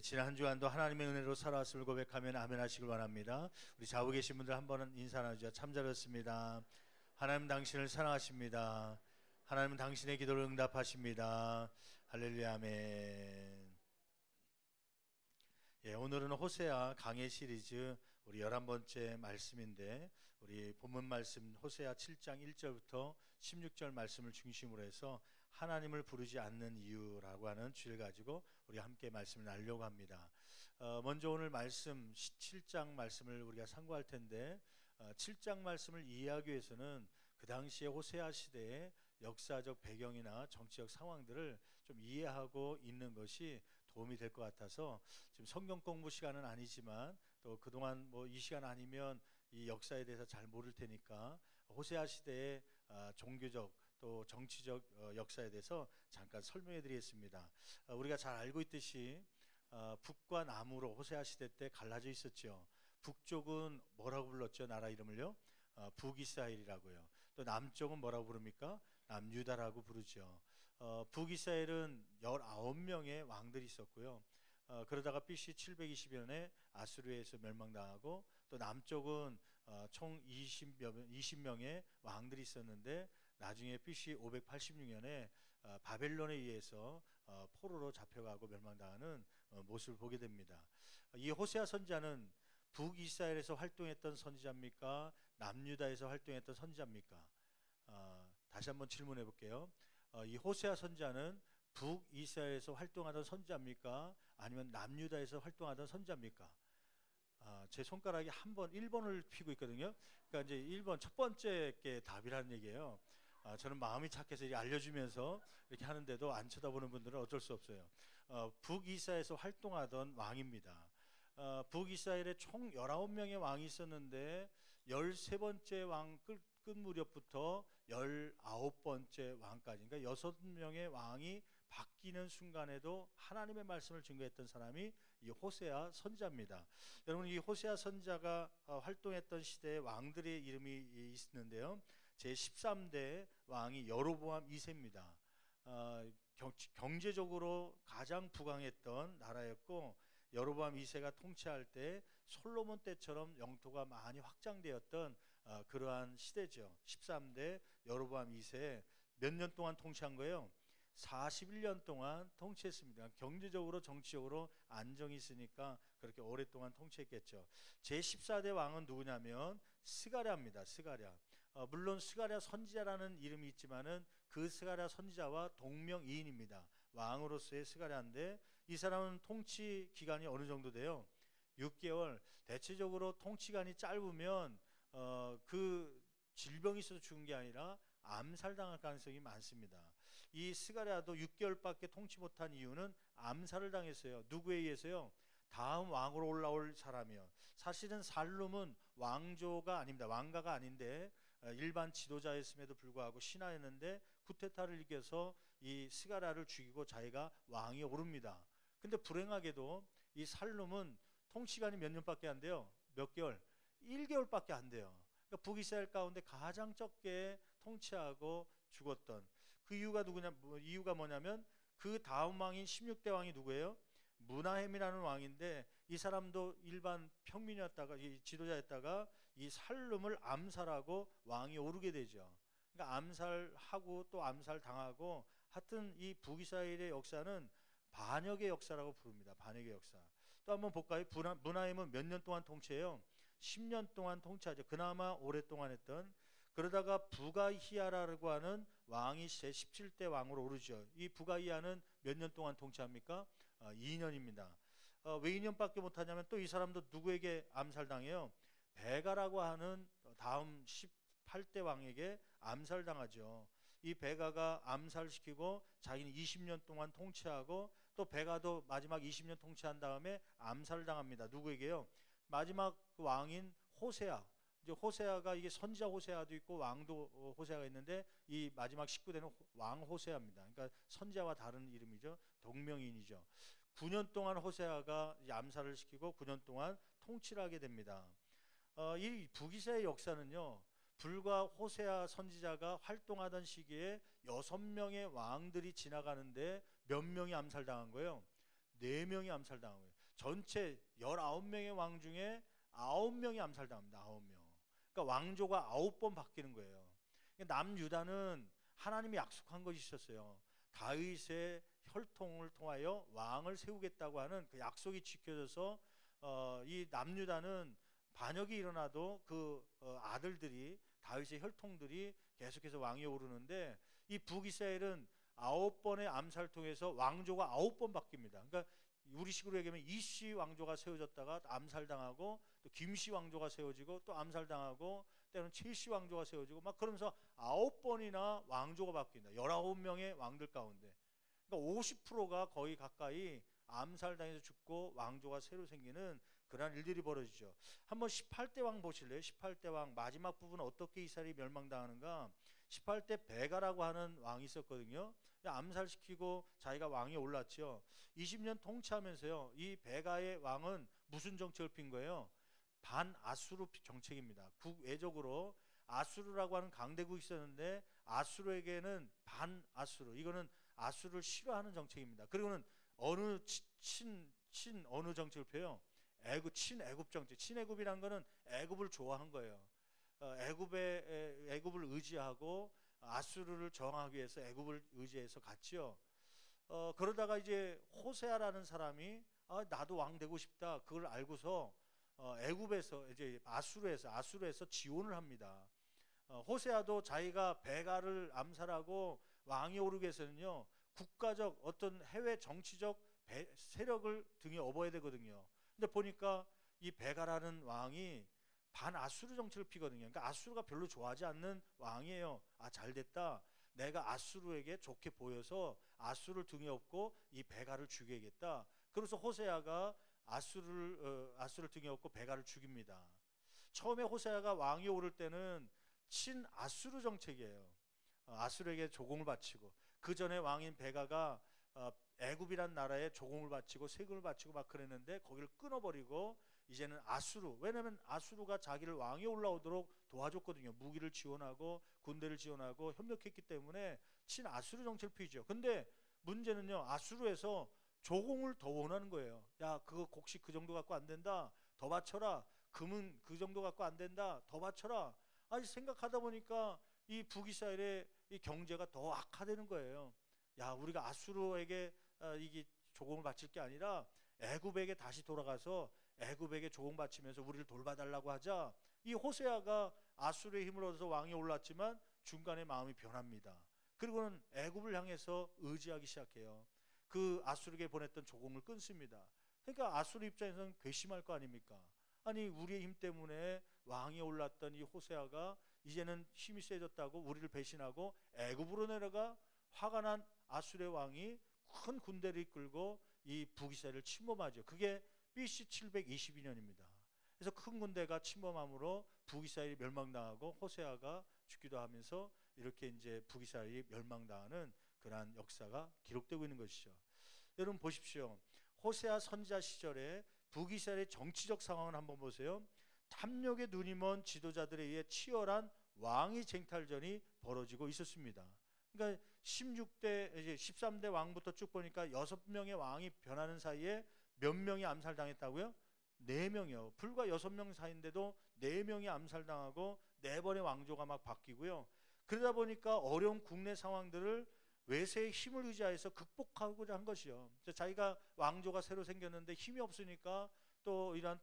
지난 한 주간도 하나님의 은혜로 살아왔음을 고백하면 아멘 하시길 바랍니다. 우리 좌우 계신 분들 한 번은 인사 나누죠. 참 잘했습니다. 하나님 당신을 사랑하십니다. 하나님은 당신의 기도를 응답하십니다. 할렐루야 아멘. 오늘은 호세아 강해 시리즈 우리 11번째 말씀인데, 우리 본문 말씀 호세아 7장 1절부터 16절 말씀을 중심으로 해서 하나님을 부르지 않는 이유라고 하는 주제를 가지고 우리 함께 말씀을 나누려고 합니다. 먼저 오늘 말씀 7장 말씀을 우리가 상고할 텐데, 7장 말씀을 이해하기 위해서는 그 당시에 호세아 시대의 역사적 배경이나 정치적 상황들을 좀 이해하고 있는 것이 도움이 될 것 같아서, 지금 성경 공부 시간은 아니지만 또 그동안 이 시간 아니면 이 역사에 대해서 잘 모를 테니까 호세아 시대의 종교적 또 정치적 역사에 대해서 잠깐 설명해 드리겠습니다. 우리가 잘 알고 있듯이 북과 남으로 호세아 시대 때 갈라져 있었죠. 북쪽은 뭐라고 불렀죠? 나라 이름을요? 북이스라엘이라고요. 또 남쪽은 뭐라고 부릅니까? 남유다라고 부르죠. 북이스라엘은 19명의 왕들이 있었고요. 그러다가 BC 720년에 아수르에서 멸망당하고, 또 남쪽은 총 20명의 왕들이 있었는데, 나중에 BC 586년에 바벨론에 의해서 포로로 잡혀가고 멸망당하는 모습을 보게 됩니다. 이 호세아 선지자는 북이스라엘에서 활동했던 선지자입니까? 남유다에서 활동했던 선지자입니까? 다시 한번 질문해 볼게요. 이 호세아 선지자는 북이스라엘에서 활동하던 선지자입니까? 아니면 남유다에서 활동하던 선지자입니까? 제 손가락이 1번을 피고 있거든요. 그러니까 이제 1번 첫 번째 게 답이라는 얘기예요. 저는 마음이 착해서 이렇게 알려주면서 이렇게 하는데도 안 쳐다보는 분들은 어쩔 수 없어요. 북이스라엘에서 활동하던 왕입니다. 북이스라엘에 총 19명의 왕이 있었는데, 13번째 왕 끝 무렵부터 19번째 왕까지, 그러니까 6명의 왕이 바뀌는 순간에도 하나님의 말씀을 증거했던 사람이 이 호세아 선지자입니다. 여러분, 이 호세아 선지자가 활동했던 시대의 왕들의 이름이 있는데요, 제13대 왕이 여로보암 2세입니다. 경제적으로 가장 부강했던 나라였고, 여로보암 2세가 통치할 때 솔로몬 때처럼 영토가 많이 확장되었던 그러한 시대죠. 13대 여로보암 2세 몇 년 동안 통치한 거예요? 41년 동안 통치했습니다. 경제적으로 정치적으로 안정이 있으니까 그렇게 오랫동안 통치했겠죠. 제14대 왕은 누구냐면 스가랴입니다. 스가랴. 물론 스가랴 선지자라는 이름이 있지만은 그 스가랴 선지자와 동명이인입니다. 왕으로서의 스가랴인데, 이 사람은 통치 기간이 어느 정도 돼요? 6개월. 대체적으로 통치기간이 짧으면 그 질병이 있어서 죽은 게 아니라 암살당할 가능성이 많습니다. 이 스가랴도 6개월밖에 통치 못한 이유는 암살을 당했어요. 누구에 의해서요? 다음 왕으로 올라올 사람이요. 사실은 살룸은 왕조가 아닙니다. 왕가가 아닌데 일반 지도자였음에도 불구하고 신하였는데, 쿠데타를 이겨서 이 스가랴를 죽이고 자기가 왕이 오릅니다. 근데 불행하게도 이 살룸은 통치기간이 몇 년밖에 안 돼요? 몇 개월? 1개월밖에 안 돼요. 그러니까 북이스라엘 가운데 가장 적게 통치하고 죽었던 그 이유가 이유가 뭐냐면, 그 다음 왕인 16대 왕이 누구예요? 무나헴이라는 왕인데, 이 사람도 일반 평민이었다가 지도자였다가 이 살룸을 암살하고 왕이 오르게 되죠. 그러니까 암살하고 또 암살당하고, 하여튼 이 북이스라엘의 역사는 반역의 역사라고 부릅니다. 반역의 역사. 또 한번 볼까요? 무나헴은 몇 년 동안 통치해요? 10년 동안 통치하죠. 그나마 오랫동안 했던. 그러다가 부가히야라고 하는 왕이 제17대 왕으로 오르죠. 이 부가히야는 몇 년 동안 통치합니까? 2년입니다. 왜 2년밖에 못하냐면, 또 이 사람도 누구에게 암살당해요? 베가라고 하는 다음 18대 왕에게 암살당하죠. 이 베가가 암살시키고 자기는 20년 동안 통치하고, 또 베가도 마지막 20년 통치한 다음에 암살당합니다. 누구에게요? 마지막 왕인 호세아. 이제 호세아가, 이게 선지자 호세아도 있고 왕도 호세아가 있는데, 이 마지막 19대는 왕 호세아입니다. 그러니까 선지자와 다른 이름이죠. 동명이인이죠. 9년 동안 호세아가 암살을 시키고 9년 동안 통치를 하게 됩니다. 이 북이스라엘 역사는요, 불과 호세아 선지자가 활동하던 시기에 6명의 왕들이 지나가는데 몇 명이 암살당한 거예요? 4명이 암살당하고요. 전체 19명의 왕 중에 9명이 암살당합니다. 9명. 그러니까 왕조가 9번 바뀌는 거예요. 남유다는 하나님이 약속한 것이 있었어요. 다윗의 혈통을 통하여 왕을 세우겠다고 하는 그 약속이 지켜져서 이 남유다는 반역이 일어나도 그 아들들이, 다윗의 혈통들이 계속해서 왕위에 오르는데, 이 북이스라엘은 9번의 암살 통해서 왕조가 9번 바뀝니다. 그러니까 우리식으로 얘기하면 이씨 왕조가 세워졌다가 암살당하고, 또 김씨 왕조가 세워지고 또 암살당하고, 때로는 칠씨 왕조가 세워지고, 막 그러면서 9번이나 왕조가 바뀐다. 19명의 왕들 가운데. 그러니까 50%가 거의 가까이 암살당해서 죽고 왕조가 새로 생기는 그런 일들이 벌어지죠. 한번 18대 왕 보실래요? 18대 왕 마지막 부분 어떻게 이스라엘이 멸망당하는가? 18대 베가라고 하는 왕이 있었거든요. 암살시키고 자기가 왕에 올랐죠. 20년 통치하면서요, 이 베가의 왕은 무슨 정책을 핀 거예요? 반아수르 정책입니다. 국외적으로 아수르라고 하는 강대국이 있었는데, 아수르에게는 반아수르, 이거는 아수르를 싫어하는 정책입니다. 그리고는 어느 어느 정책을 펴요? 친애굽 정책. 친애굽이란 거는 애굽을 좋아한 거예요. 애굽을 의지하고 아수르를 저항하기 위해서 애굽을 의지해서 갔죠. 그러다가 이제 호세아라는 사람이 나도 왕 되고 싶다, 그걸 알고서 애굽에서 이제 아수르에서 지원을 합니다. 호세아도 자기가 베가를 암살하고 왕이 오르기 위해서는요, 국가적 어떤 해외 정치적 세력을 등에 업어야 되거든요. 근데 보니까 이 베가라는 왕이 반아수르 정책을 피거든요. 그러니까 아수르가 별로 좋아하지 않는 왕이에요. 잘 됐다. 내가 아수르에게 좋게 보여서 아수르를 등에 업고 이 베가를 죽여야겠다. 그래서 호세아가 아수르를 등에 업고 베가를 죽입니다. 처음에 호세아가 왕이 오를 때는 친아수르 정책이에요. 아수르에게 조공을 바치고, 그 전에 왕인 베가가 애굽이란 나라에 조공을 바치고 세금을 바치고 막 그랬는데, 거기를 끊어버리고 이제는 아수르, 왜냐하면 아수르가 자기를 왕에 올라오도록 도와줬거든요. 무기를 지원하고 군대를 지원하고 협력했기 때문에 친아수르 정책을 피죠. 근데 문제는요, 아수르에서 조공을 더 원하는 거예요. 야, 그거 곡식 그 정도 갖고 안 된다, 더 바쳐라. 금은 그 정도 갖고 안 된다, 더 바쳐라. 생각하다 보니까 이 북이스라엘의 이 경제가 더 악화되는 거예요. 야, 우리가 아수르에게 이게 조공을 바칠 게 아니라 애굽에게 다시 돌아가서 애굽에게 조공 바치면서 우리를 돌봐달라고 하자. 이 호세아가 아수르의 힘을 얻어서 왕이 올랐지만 중간에 마음이 변합니다. 그리고는 애굽을 향해서 의지하기 시작해요. 그 아수르에게 보냈던 조공을 끊습니다. 그러니까 아수르 입장에서는 괘씸할 거 아닙니까? 우리의 힘 때문에 왕이 올랐던 이 호세아가 이제는 힘이 세졌다고 우리를 배신하고 애굽으로 내려가. 화가 난 아수르의 왕이 큰 군대를 이끌고 이 북이스라엘을 침범하죠. 그게 BC 722년입니다. 그래서 큰 군대가 침범함으로 북이스라엘이 멸망당하고 호세아가 죽기도 하면서 이렇게 이제 북이스라엘이 멸망당하는 그러한 역사가 기록되고 있는 것이죠. 여러분 보십시오. 호세아 선지자 시절에 북이스라엘의 정치적 상황을 한번 보세요. 탐욕에 눈이 먼 지도자들에 의해 치열한 왕위 쟁탈전이 벌어지고 있었습니다. 그러니까 16대, 이제 13대 왕부터 쭉 보니까 6명의 왕이 변하는 사이에 몇 명이 암살당했다고요? 4명이요. 불과 6명 사이인데도 4명이 암살당하고 4번의 왕조가 막 바뀌고요. 그러다 보니까 어려운 국내 상황들을 외세의 힘을 의지해서 극복하고자 한 것이요. 자기가 왕조가 새로 생겼는데 힘이 없으니까, 또 이런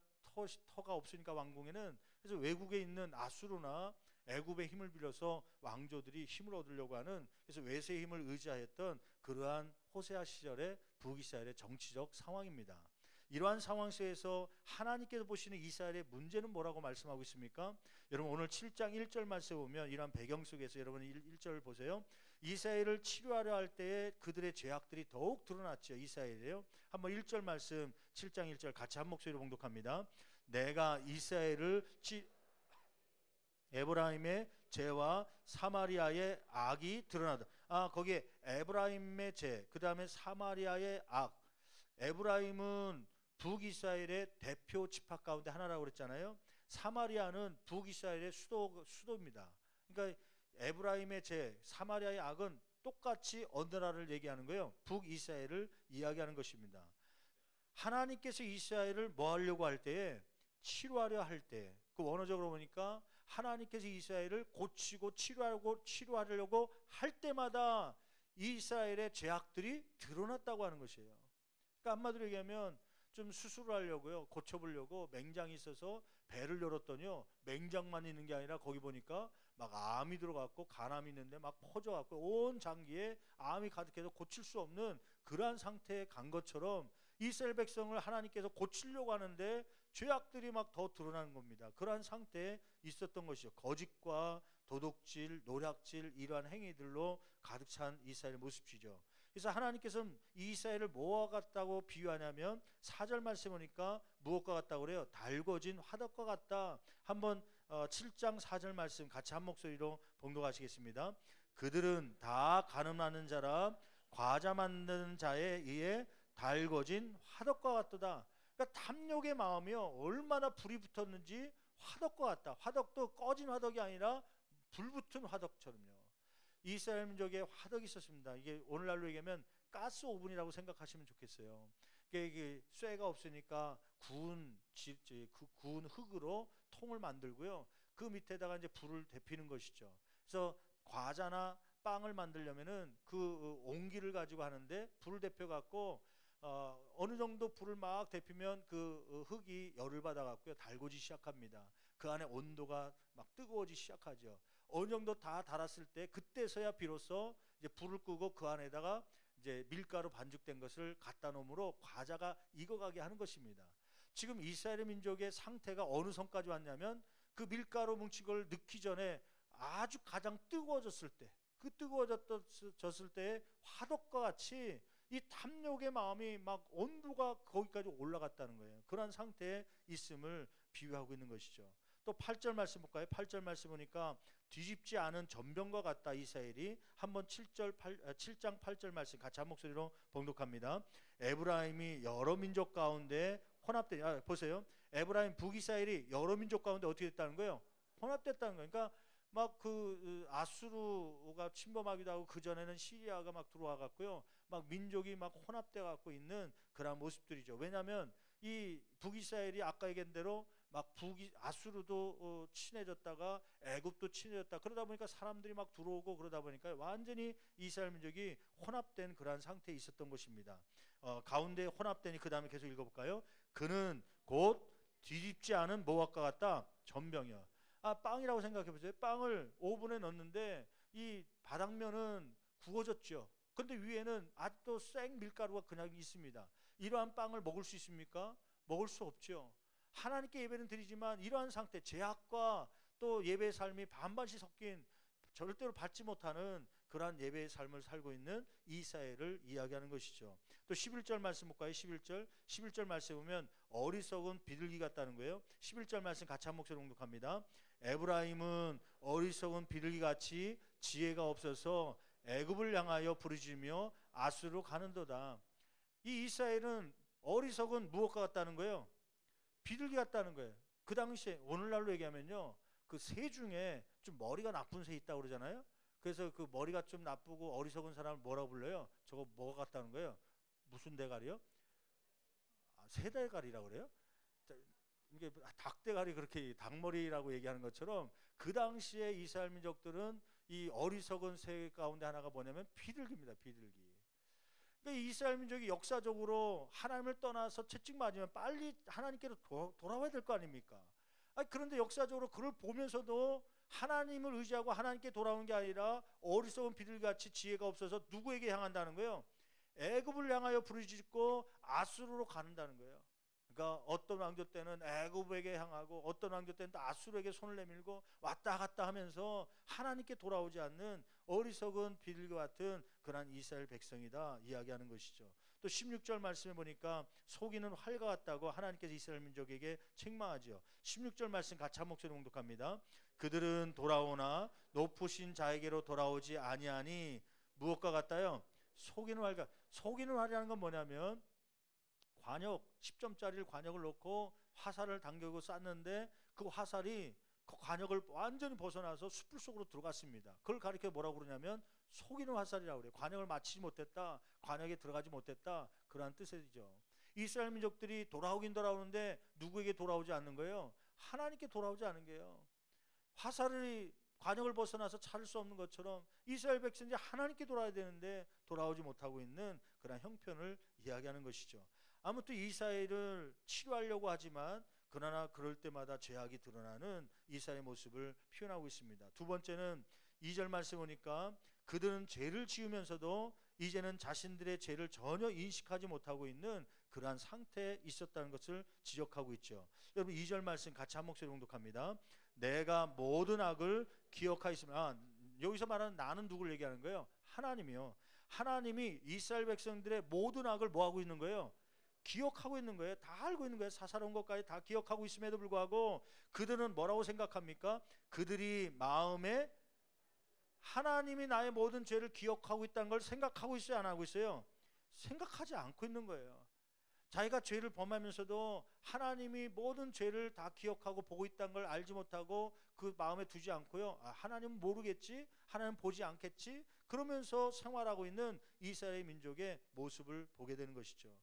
터가 없으니까 왕궁에는, 그래서 외국에 있는 아수르나 애굽의 힘을 빌려서 왕조들이 힘을 얻으려고 하는, 그래서 외세의 힘을 의지하였던 그러한 호세아 시절의 북이스라엘의 정치적 상황입니다. 이러한 상황 속에서 하나님께서 보시는 이스라엘의 문제는 뭐라고 말씀하고 있습니까? 여러분 오늘 7장 1절 말씀 보면 이러한 배경 속에서 여러분 1절 보세요. 이스라엘을 치료하려 할 때에 그들의 죄악들이 더욱 드러났죠. 이스라엘이에요. 한번 1절 말씀 7장 1절 같이 한 목소리로 봉독합니다. 내가 이스라엘을 에브라임의 죄와 사마리아의 악이 드러나다. 거기에 에브라임의 죄, 그 다음에 사마리아의 악. 에브라임은 북이스라엘의 대표 지파 가운데 하나라고 그랬잖아요. 사마리아는 북이스라엘의 수도입니다. 그러니까 에브라임의 죄, 사마리아의 악은 똑같이 어느 나라를 얘기하는 거예요? 북이스라엘을 이야기하는 것입니다. 하나님께서 이스라엘을 뭐 하려고 할 때에, 치료하려 할 때, 그 원어적으로 보니까 하나님께서 이스라엘을 고치고 치료하려고 할 때마다 이스라엘의 죄악들이 드러났다고 하는 것이에요. 그러니까 한마디로 얘기하면 좀 수술을 하려고요, 고쳐보려고 맹장이 있어서 배를 열었더니요, 맹장만 있는 게 아니라 거기 보니까 막 암이 들어갔고 간암이 있는데 막 퍼져갖고 온 장기에 암이 가득해서 고칠 수 없는 그러한 상태에 간 것처럼 이스라엘 백성을 하나님께서 고치려고 하는데 죄악들이 막 더 드러나는 겁니다. 그러한 상태에 있었던 것이죠. 거짓과 도둑질, 노략질, 이러한 행위들로 가득 찬 이스라엘의 모습이죠. 그래서 하나님께서는 이스라엘을 뭐와 같다고 비유하냐면 4절 말씀 보니까 무엇과 같다고 그래요? 달궈진 화덕과 같다. 한번 7장 4절 말씀 같이 한 목소리로 봉독하시겠습니다. 그들은 다 가늠하는 자라 과자 만드는 자에 의해 달궈진 화덕과 같도다. 그러니까 탐욕의 마음이요, 얼마나 불이 붙었는지 화덕과 같다. 화덕도 꺼진 화덕이 아니라 불붙은 화덕처럼요. 이스라엘 민족에 화덕이 있었습니다. 이게 오늘날로 얘기하면 가스 오븐이라고 생각하시면 좋겠어요. 이게 쇠가 없으니까 구운 흙으로 통을 만들고요, 그 밑에다가 이제 불을 데피는 것이죠. 그래서 과자나 빵을 만들려면은 그 옹기를 가지고 하는데 불을 데펴 갖고 어느 정도 불을 막 데피면 그 흙이 열을 받아 갖고요, 달궈지기 시작합니다. 그 안에 온도가 막 뜨거워지기 시작하죠. 어느 정도 다 달았을 때 그때서야 비로소 이제 불을 끄고 그 안에다가 이제 밀가루 반죽된 것을 갖다 놓음으로 과자가 익어가게 하는 것입니다. 지금 이스라엘 민족의 상태가 어느 선까지 왔냐면 그 밀가루 뭉친 걸 넣기 전에 아주 가장 뜨거워졌을 때, 그 뜨거워졌을 때의 화덕과 같이 이 탐욕의 마음이 막 온도가 거기까지 올라갔다는 거예요. 그런 상태에 있음을 비유하고 있는 것이죠. 또 8절 말씀 볼까요? 8절 말씀 보니까 뒤집지 않은 전병과 같다 이스라엘이. 한번 7장 8절 말씀 같이 한 목소리로 봉독합니다. 에브라임이 여러 민족 가운데 혼합된, 보세요. 에브라임 북이스라엘이 여러 민족 가운데 어떻게 됐다는 거예요? 혼합됐다는 거예요. 그러니까 막 그 아수르가 침범하기도 하고 그 전에는 시리아가 막 들어와 갖고요, 막 민족이 막 혼합돼 갖고 있는 그런 모습들이죠. 왜냐하면 이 북이스라엘이 아까 얘기한 대로 막 아수르도 친해졌다가 애굽도 친해졌다. 그러다 보니까 사람들이 막 들어오고 그러다 보니까 완전히 이스라엘 민족이 혼합된 그러한 상태에 있었던 것입니다. 가운데 혼합되니 그 다음에 계속 읽어볼까요? 그는 곧 뒤집지 않은 뭐와 같다? 전병이요. 빵이라고 생각해 보세요. 빵을 오븐에 넣었는데 이 바닥면은 구워졌죠. 근데 위에는 아직도 생 밀가루가 그냥 있습니다. 이러한 빵을 먹을 수 있습니까? 먹을 수 없죠. 하나님께 예배는 드리지만 이러한 상태, 죄악과 또 예배의 삶이 반반씩 섞인 절대로 받지 못하는 그러한 예배의 삶을 살고 있는 이스라엘을 이야기하는 것이죠. 또 11절 말씀 볼까요? 11절 말씀 보면 어리석은 비둘기 같다는 거예요. 11절 말씀 같이 한 목소리 봉독합니다. 에브라임은 어리석은 비둘기같이 지혜가 없어서 애굽을 향하여 부르짖으며 아수르로 가는도다. 이 이스라엘은 어리석은 무엇과 같다는 거예요? 비둘기 같다는 거예요. 그 당시에 오늘날로 얘기하면요, 그 새 중에 좀 머리가 나쁜 새 있다고 그러잖아요. 그래서 그 머리가 좀 나쁘고 어리석은 사람을 뭐라고 불러요? 저거 뭐가 같다는 거예요? 무슨 대가리요? 새대가리라고 그래요? 이게 닭대가리, 그렇게 닭머리라고 얘기하는 것처럼 그 당시에 이스라엘 민족들은 이 어리석은 새 가운데 하나가 뭐냐면 비둘기입니다. 비둘기. 그러니까 이스라엘 민족이 역사적으로 하나님을 떠나서 채찍 맞으면 빨리 하나님께로 돌아와야 될 거 아닙니까? 그런데 역사적으로 그걸 보면서도 하나님을 의지하고 하나님께 돌아오는 게 아니라 어리석은 비둘기같이 지혜가 없어서 누구에게 향한다는 거예요? 애굽을 향하여 부르짖고 아수르로 가는다는 거예요. 그러니까 어떤 왕조 때는 애굽에게 향하고 어떤 왕조 때는 또 아수르에게 손을 내밀고 왔다 갔다 하면서 하나님께 돌아오지 않는 어리석은 비둘기 같은 그런 이스라엘 백성이다 이야기하는 것이죠. 또 16절 말씀에 보니까 속이는 활과 같다고 하나님께서 이스라엘 민족에게 책망하죠. 16절 말씀 같이 한 목소리 봉독합니다. 그들은 돌아오나 높으신 자에게로 돌아오지 아니하니 무엇과 같다요? 속이는 활과. 속이는 활이라는 건 뭐냐면 관역, 10점짜리 관역을 놓고 화살을 당기고 쐈는데 그 화살이 그 관역을 완전히 벗어나서 숯불 속으로 들어갔습니다. 그걸 가리켜 뭐라고 그러냐면 속이는 화살이라고 그래요. 관역을 맞히지 못했다, 관역에 들어가지 못했다, 그러한 뜻이죠. 이스라엘 민족들이 돌아오긴 돌아오는데 누구에게 돌아오지 않는 거예요? 하나님께 돌아오지 않은 거예요. 화살이 관역을 벗어나서 찾을 수 없는 것처럼 이스라엘 백성들이 하나님께 돌아야 되는데 돌아오지 못하고 있는 그런 형편을 이야기하는 것이죠. 아무튼 이스라엘을 치료하려고 하지만 그러나 그럴 때마다 죄악이 드러나는 이스라엘의 모습을 표현하고 있습니다. 두 번째는 2절 말씀 보니까 그들은 죄를 지으면서도 이제는 자신들의 죄를 전혀 인식하지 못하고 있는 그러한 상태에 있었다는 것을 지적하고 있죠. 여러분 2절 말씀 같이 한 목소리 봉독합니다. 내가 모든 악을 기억하였으면, 여기서 말하는 나는 누굴 얘기하는 거예요? 하나님이요. 하나님이 이스라엘 백성들의 모든 악을 뭐하고 있는 거예요? 기억하고 있는 거예요. 다 알고 있는 거예요. 사사로운 것까지 다 기억하고 있음에도 불구하고 그들은 뭐라고 생각합니까? 그들이 마음에 하나님이 나의 모든 죄를 기억하고 있다는 걸 생각하고 있어요? 안 하고 있어요? 생각하지 않고 있는 거예요. 자기가 죄를 범하면서도 하나님이 모든 죄를 다 기억하고 보고 있다는 걸 알지 못하고 그 마음에 두지 않고요. 하나님은 모르겠지, 하나님은 보지 않겠지, 그러면서 생활하고 있는 이스라엘 민족의 모습을 보게 되는 것이죠.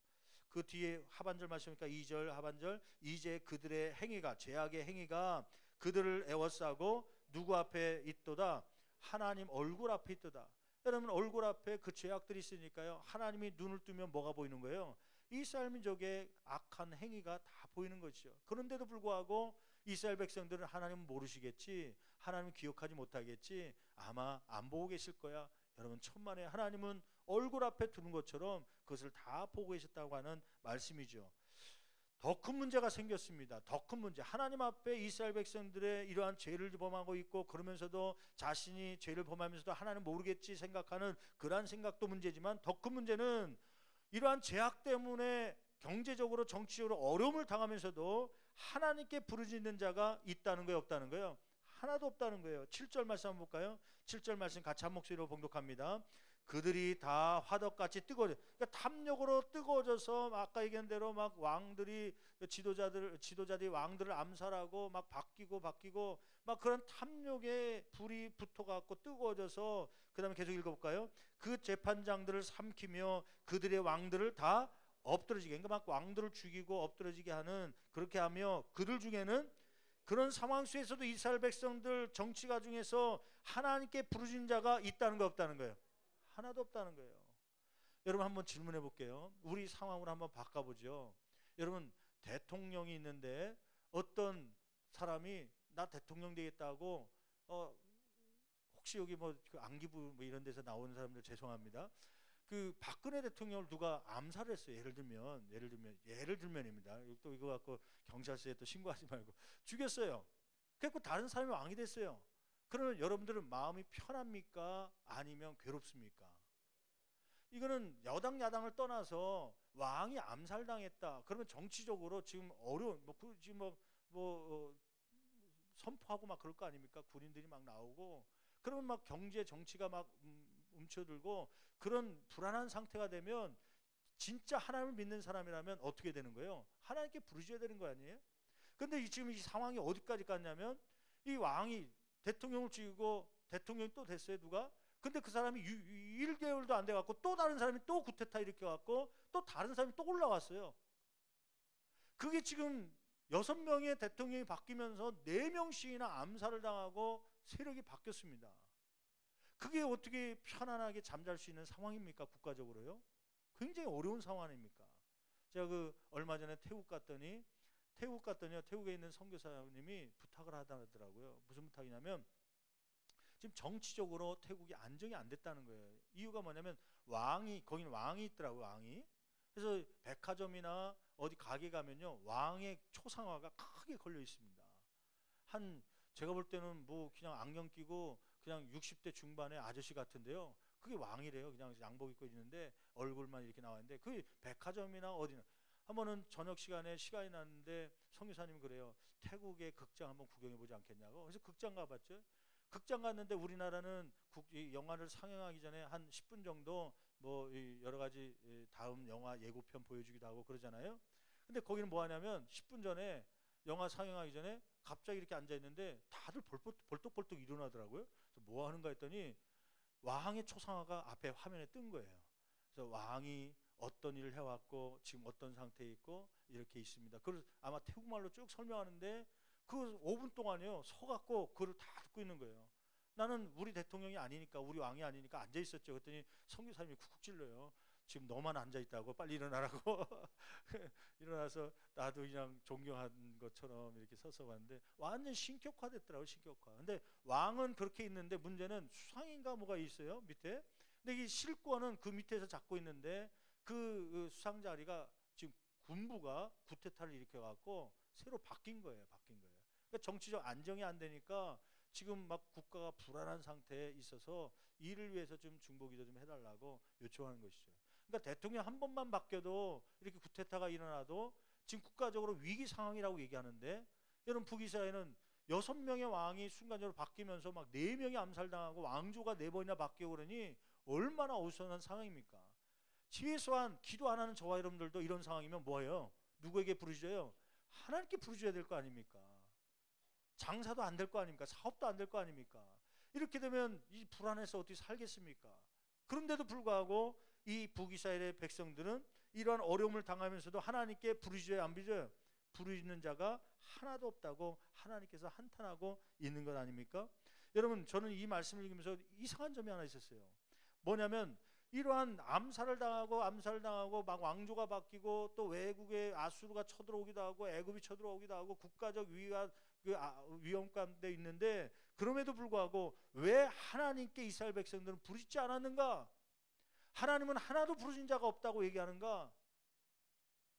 그 뒤에 하반절 말씀이니까 2절 하반절, 이제 그들의 행위가, 죄악의 행위가 그들을 애워싸고 누구 앞에 있도다? 하나님 얼굴 앞에 있도다. 여러분 얼굴 앞에 그 죄악들이 있으니까요, 하나님이 눈을 뜨면 뭐가 보이는 거예요? 이스라엘 민족의 악한 행위가 다 보이는 것이죠. 그런데도 불구하고 이스라엘 백성들은 하나님은 모르시겠지, 하나님은 기억하지 못하겠지, 아마 안 보고 계실 거야. 여러분 천만에 하나님은 얼굴 앞에 두는 것처럼 그것을 다 보고 계셨다고 하는 말씀이죠. 더 큰 문제가 생겼습니다. 더 큰 문제. 하나님 앞에 이스라엘 백성들의 이러한 죄를 범하고 있고 그러면서도 자신이 죄를 범하면서도 하나님 모르겠지 생각하는 그러한 생각도 문제지만, 더 큰 문제는 이러한 죄악 때문에 경제적으로 정치적으로 어려움을 당하면서도 하나님께 부르짖는 자가 있다는 거예요, 없다는 거예요? 하나도 없다는 거예요. 7절 말씀 한번 볼까요? 7절 말씀 같이 한 목소리로 봉독합니다. 그들이 다 화덕같이 뜨거워져. 그러니까 탐욕으로 뜨거워져서 아까 얘기한 대로 막 왕들이 지도자들이 왕들을 암살하고 막 바뀌고 막 그런 탐욕에 불이 붙어갖고 뜨거워져서, 그다음에 계속 읽어볼까요? 그 재판장들을 삼키며 그들의 왕들을 다 엎드러지게, 그러니까 막 왕들을 죽이고 엎드러지게 하는, 그렇게 하며 그들 중에는 그런 상황 속에서도 이스라엘 백성들 정치가 중에서 하나님께 부르짖는 자가 있다는 거 없다는 거예요? 하나도 없다는 거예요. 여러분 한번 질문해 볼게요. 우리 상황으로 한번 바꿔보죠. 여러분 대통령이 있는데 어떤 사람이 나 대통령 되겠다고 혹시 여기 뭐 안기부 뭐 이런 데서 나오는 사람들 죄송합니다. 그 박근혜 대통령을 누가 암살을 했어요. 예를 들면입니다. 또 이거 갖고 경찰서에 또 신고하지 말고 죽였어요. 그래서 다른 사람이 왕이 됐어요. 그러면 여러분들은 마음이 편합니까? 아니면 괴롭습니까? 이거는 여당 야당을 떠나서 왕이 암살당했다. 그러면 정치적으로 지금 어려운 선포하고 막 그럴 거 아닙니까? 군인들이 막 나오고 그러면 막 경제 정치가 막 움츠들고 그런 불안한 상태가 되면 진짜 하나님을 믿는 사람이라면 어떻게 되는 거예요? 하나님께 부르셔야 되는 거 아니에요? 근데 지금 이 상황이 어디까지 갔냐면 이 왕이 대통령을 죽이고 대통령이 또 됐어요. 누가? 근데 그 사람이 1개월도 안 돼갖고 또 다른 사람이 또 구테타 일으켜갖고 또 다른 사람이 또 올라왔어요. 그게 지금 6명의 대통령이 바뀌면서 4명씩이나 암살을 당하고 세력이 바뀌었습니다. 그게 어떻게 편안하게 잠잘 수 있는 상황입니까? 국가적으로요? 굉장히 어려운 상황 아닙니까? 제가 그 얼마 전에 태국에 갔더니요, 태국에 있는 선교사님이 부탁을 하더라고요. 무슨 부탁이냐면 지금 정치적으로 태국이 안정이 안 됐다는 거예요. 이유가 뭐냐면 거기는 왕이 있더라고요. 왕이. 그래서 백화점이나 어디 가게 가면요, 왕의 초상화가 크게 걸려 있습니다. 제가 볼 때는 뭐 그냥 안경 끼고 그냥 60대 중반의 아저씨 같은데요, 그게 왕이래요. 그냥 양복 입고 있는데 얼굴만 이렇게 나와 있는데, 그 백화점이나 어디나 한 번은 저녁 시간에 시간이 났는데 선교사님이 그래요. 태국의 극장 한번 구경해 보지 않겠냐고. 그래서 극장 가봤죠. 극장 갔는데 우리나라는 이 영화를 상영하기 전에 한 10분 정도 뭐 여러 가지 다음 영화 예고편 보여주기도 하고 그러잖아요. 근데 거기는 뭐 하냐면 10분 전에 영화 상영하기 전에 갑자기 이렇게 앉아 있는데 다들 벌떡벌떡 일어나더라고요. 그래서 뭐 하는가 했더니 왕의 초상화가 앞에 화면에 뜬 거예요. 그래서 왕이 어떤 일을 해왔고 지금 어떤 상태에 있고 이렇게 있습니다. 그걸 아마 태국말로 쭉 설명하는데 그 5분 동안요 서갖고 그걸 다 듣고 있는 거예요. 나는 우리 대통령이 아니니까, 우리 왕이 아니니까 앉아 있었죠. 그랬더니 선교사님이 쿡쿡 찔러요. 지금 너만 앉아 있다고, 빨리 일어나라고. 일어나서 나도 그냥 존경한 것처럼 이렇게 서서 봤는데 완전 신격화됐더라고요. 신격화. 근데 왕은 그렇게 있는데 문제는 수상인가 뭐가 있어요 밑에. 근데 이 실권은 그 밑에서 잡고 있는데 그 수상 자리가 지금 군부가 구테타를 일으켜 갖고 새로 바뀐 거예요. 바뀐 거예요. 그러니까 정치적 안정이 안 되니까 지금 막 국가가 불안한 상태에 있어서 이를 위해서 좀 중보기도 좀 해달라고 요청하는 것이죠. 그러니까 대통령 한 번만 바뀌어도 이렇게 구테타가 일어나도 지금 국가적으로 위기 상황이라고 얘기하는데, 여러분 북이스라엘은 6명의 왕이 순간적으로 바뀌면서 막 4명이 암살당하고 왕조가 4번이나 바뀌고 그러니 얼마나 어수선한 상황입니까? 최소한 기도 안 하는 저와 여러분들도 이런 상황이면 뭐예요? 누구에게 부르짖어요? 하나님께 부르짖어야 될 거 아닙니까? 장사도 안 될 거 아닙니까? 사업도 안 될 거 아닙니까? 이렇게 되면 이 불안해서 어떻게 살겠습니까? 그런데도 불구하고 이 북이스라엘의 백성들은 이러한 어려움을 당하면서도 하나님께 부르짖어요, 안 부르짖어요? 부르짖는 자가 하나도 없다고 하나님께서 한탄하고 있는 것 아닙니까? 여러분, 저는 이 말씀을 읽으면서 이상한 점이 하나 있었어요. 뭐냐면 이러한 암살을 당하고 막 왕조가 바뀌고 또 외국의 아수르가 쳐들어오기도 하고 애굽이 쳐들어오기도 하고 국가적 위기가 위험 가운데 있는데, 그럼에도 불구하고 왜 하나님께 이스라엘 백성들은 부르짖지 않았는가? 하나님은 하나도 부르짖은 자가 없다고 얘기하는가?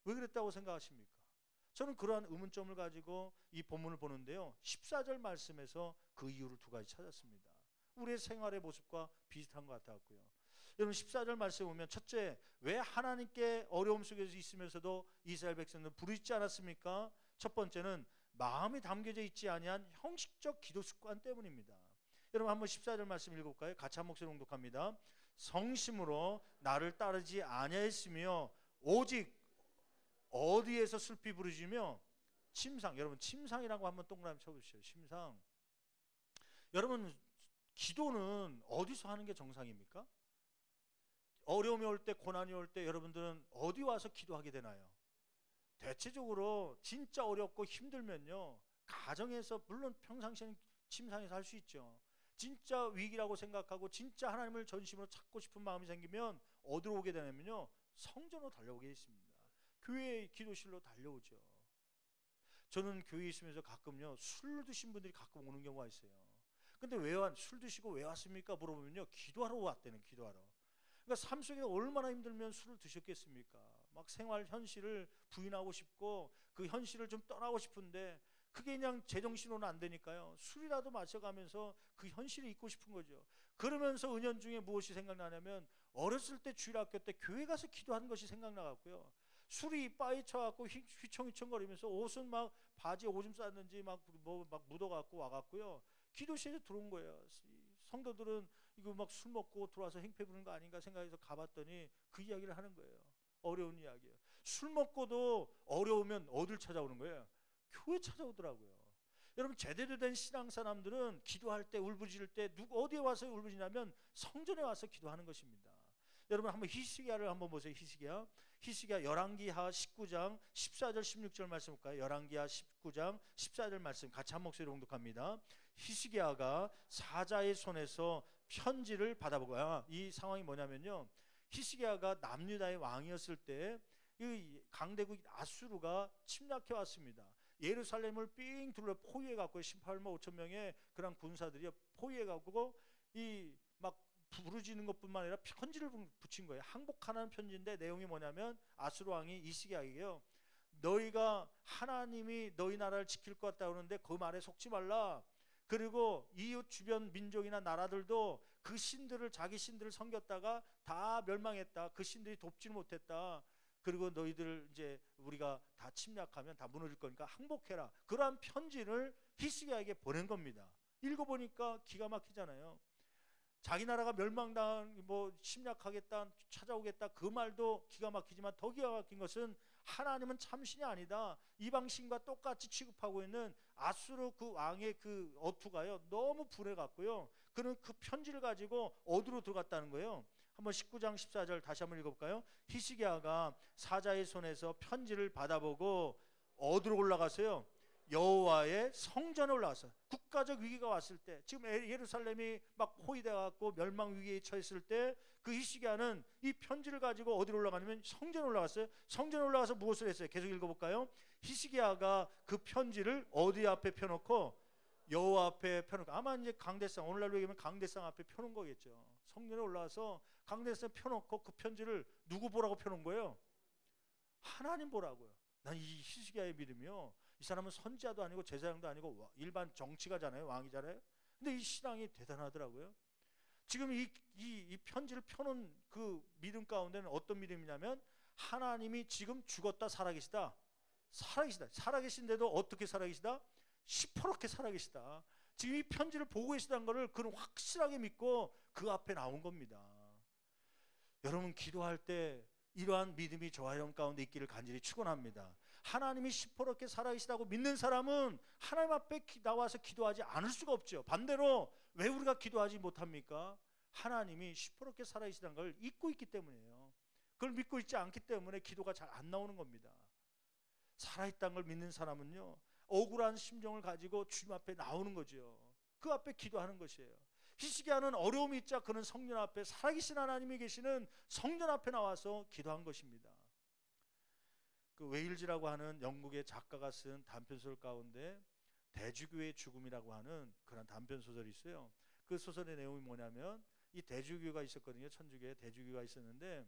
왜 그랬다고 생각하십니까? 저는 그러한 의문점을 가지고 이 본문을 보는데요, 14절 말씀에서 그 이유를 2가지 찾았습니다. 우리의 생활의 모습과 비슷한 것 같았고요. 여러분 14절 말씀에 보면, 첫째, 왜 하나님께 어려움 속에서 있으면서도 이스라엘 백성들은 부르짖지 않았습니까? 첫 번째는 마음이 담겨져 있지 아니한 형식적 기도 습관 때문입니다. 여러분 한번 14절 말씀 읽어볼까요? 같이 한 목소리로 봉독합니다. 성심으로 나를 따르지 아니하였으며 오직 어디에서 슬피 부르짖으며 침상. 여러분 침상이라고 한번 동그라미 쳐보시죠. 침상. 여러분 기도는 어디서 하는 게 정상입니까? 어려움이 올 때, 고난이 올 때 여러분들은 어디 와서 기도하게 되나요? 대체적으로 진짜 어렵고 힘들면요, 가정에서, 물론 평상시에는 침상에서 할 수 있죠. 진짜 위기라고 생각하고 진짜 하나님을 전심으로 찾고 싶은 마음이 생기면 어디로 오게 되냐면요, 성전으로 달려오게 있습니다. 교회 기도실로 달려오죠. 저는 교회에 있으면서 가끔요, 술 드신 분들이 가끔 오는 경우가 있어요. 근데 술 드시고 왜 왔습니까? 물어보면요, 기도하러 왔다는, 기도하러. 그러니까 삶 속에 얼마나 힘들면 술을 드셨겠습니까? 막 생활 현실을 부인하고 싶고 그 현실을 좀 떠나고 싶은데 그게 그냥 제정신으로는 안 되니까요, 술이라도 마셔가면서 그 현실에 있고 싶은 거죠. 그러면서 은연중에 무엇이 생각나냐면, 어렸을 때 주일학교 때 교회 가서 기도하는 것이 생각나갖고요, 술이 바에 쳐갖고 휘청휘청거리면서 옷은 막 바지에 오줌 쌌는지 막 묻어갖고 와갖고요, 기도실에 들어온 거예요. 성도들은 이거 막 술 먹고 들어와서 행패 부르는 거 아닌가 생각해서 가봤더니 그 이야기를 하는 거예요. 어려운 이야기예요. 술 먹고도 어려우면 어딜 찾아오는 거예요? 교회 찾아오더라고요. 여러분 제대로 된 신앙 사람들은 기도할 때, 울부짖을 때 어디에 와서 울부짖냐면 성전에 와서 기도하는 것입니다. 여러분 한번 히스기야를 한번 보세요. 히스기야 열왕기하 19장 14절 16절 말씀 볼까요? 열왕기하 19장 14절 말씀 같이 한 목소리로 봉독합니다. 히스기야가 사자의 손에서 편지를 받아보고요. 이 상황이 뭐냐면요, 히스기야가 남유다의 왕이었을 때 이 강대국 아수르가 침략해 왔습니다. 예루살렘을 삥 둘러 포위해 갖고 18만 5천 명의 그런 군사들이 포위해 갖고 이 막 부르짖는 것뿐만 아니라 편지를 붙인 거예요. 항복하라는 편지인데 내용이 뭐냐면, 아수르 왕이 히스기야에게요, 너희가 하나님이 너희 나라를 지킬 것 같다 그러는데 그 말에 속지 말라. 그리고 이웃 주변 민족이나 나라들도 그 신들을, 자기 신들을 섬겼다가 다 멸망했다. 그 신들이 돕지를 못했다. 그리고 너희들 이제 우리가 다 침략하면 다 무너질 거니까 항복해라. 그러한 편지를 히스기야에게 보낸 겁니다. 읽어보니까 기가 막히잖아요. 자기 나라가 멸망당, 침략하겠다, 찾아오겠다, 그 말도 기가 막히지만 더 기가 막힌 것은 하나님은 참신이 아니다. 이방신과 똑같이 취급하고 있는 아수르 그 왕의 그 어투가요, 너무 불해갔고요. 그는 그 편지를 가지고 어디로 들어갔다는 거예요? 한번 19장 14절 다시 한번 읽어볼까요? 히스기야가 사자의 손에서 편지를 받아보고 어디로 올라갔어요? 여호와의 성전에 올라갔어요. 국가적 위기가 왔을 때, 지금 예루살렘이 막 포위돼 갖고 멸망 위기에 처했을 때 그 히스기야는 이 편지를 가지고 어디로 올라가냐면 성전에 올라갔어요. 성전에 올라가서 무엇을 했어요? 계속 읽어볼까요? 히스기야가 그 편지를 어디 앞에 펴놓고? 여호와 앞에 펴놓고, 아마 이제 강대상, 오늘날로 얘기하면 강대상 앞에 펴놓은 거겠죠. 성전에 올라와서 강대상에 펴놓고 그 편지를 누구 보라고 펴놓은 거예요? 하나님 보라고요. 난 이 히스기야의 믿음이요, 이 사람은 선지자도 아니고 제사장도 아니고 일반 정치가잖아요, 왕이잖아요. 근데 이 신앙이 대단하더라고요. 지금 이 편지를 펴놓은 그 믿음 가운데는 어떤 믿음이냐면, 하나님이 지금 죽었다 살아계시다. 살아계시다. 살아계신데도 어떻게 살아계시다? 시퍼렇게 살아계시다. 지금 이 편지를 보고 계시다는 것을 그는 확실하게 믿고 그 앞에 나온 겁니다. 여러분, 기도할 때 이러한 믿음이 저와 여러분 가운데 있기를 간절히 축원합니다. 하나님이 시퍼렇게 살아계시다고 믿는 사람은 하나님 앞에 나와서 기도하지 않을 수가 없죠. 반대로 왜 우리가 기도하지 못합니까? 하나님이 시퍼렇게 살아계시다는 걸 잊고 있기 때문이에요. 그걸 믿고 있지 않기 때문에 기도가 잘 안 나오는 겁니다. 살아있다는 걸 믿는 사람은요, 억울한 심정을 가지고 주님 앞에 나오는 거죠. 그 앞에 기도하는 것이에요. 히스기야는 어려움이 있자 그는 성전 앞에, 살아계신 하나님이 계시는 성전 앞에 나와서 기도한 것입니다. 그 웨일즈라고 하는 영국의 작가가 쓴 단편소설 가운데 대주교의 죽음이라고 하는 그런 단편소설이 있어요. 그 소설의 내용이 뭐냐면, 이 대주교가 있었거든요. 천주교에 대주교가 있었는데,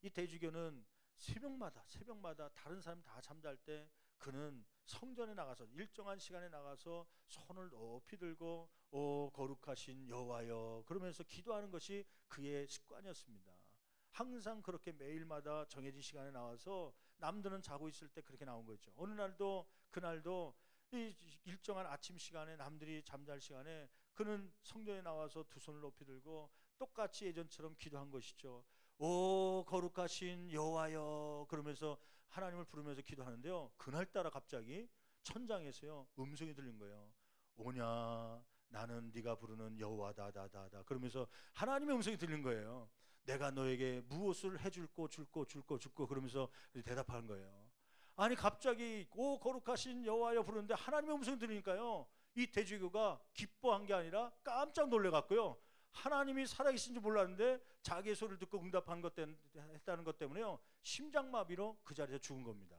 이 대주교는 새벽마다 다른 사람 다 잠잘 때 그는 성전에 나가서 일정한 시간에 나가서 손을 높이 들고 오 거룩하신 여호와여 그러면서 기도하는 것이 그의 습관이었습니다. 항상 그렇게 매일마다 정해진 시간에 나와서 남들은 자고 있을 때 그렇게 나온 거죠. 어느 날도 그날도 이 일정한 아침 시간에 남들이 잠잘 시간에 그는 성전에 나와서 두 손을 높이 들고 똑같이 예전처럼 기도한 것이죠. 오 거룩하신 여호와여 그러면서 하나님을 부르면서 기도하는데요, 그날따라 갑자기 천장에서요 음성이 들린 거예요. 오냐 나는 네가 부르는 여호와다다다다 그러면서 하나님의 음성이 들린 거예요. 내가 너에게 무엇을 해줄고 줄고 그러면서 대답하는 거예요. 아니 갑자기 오 거룩하신 여호와여 부르는데 하나님의 음성이 들리니까요, 이 대주교가 기뻐한 게 아니라 깜짝 놀래갖고요, 하나님이 살아계신 줄 몰랐는데 자기의 소리를 듣고 응답한 것 때문에, 했다는 것 때문에요, 심장마비로 그 자리에서 죽은 겁니다.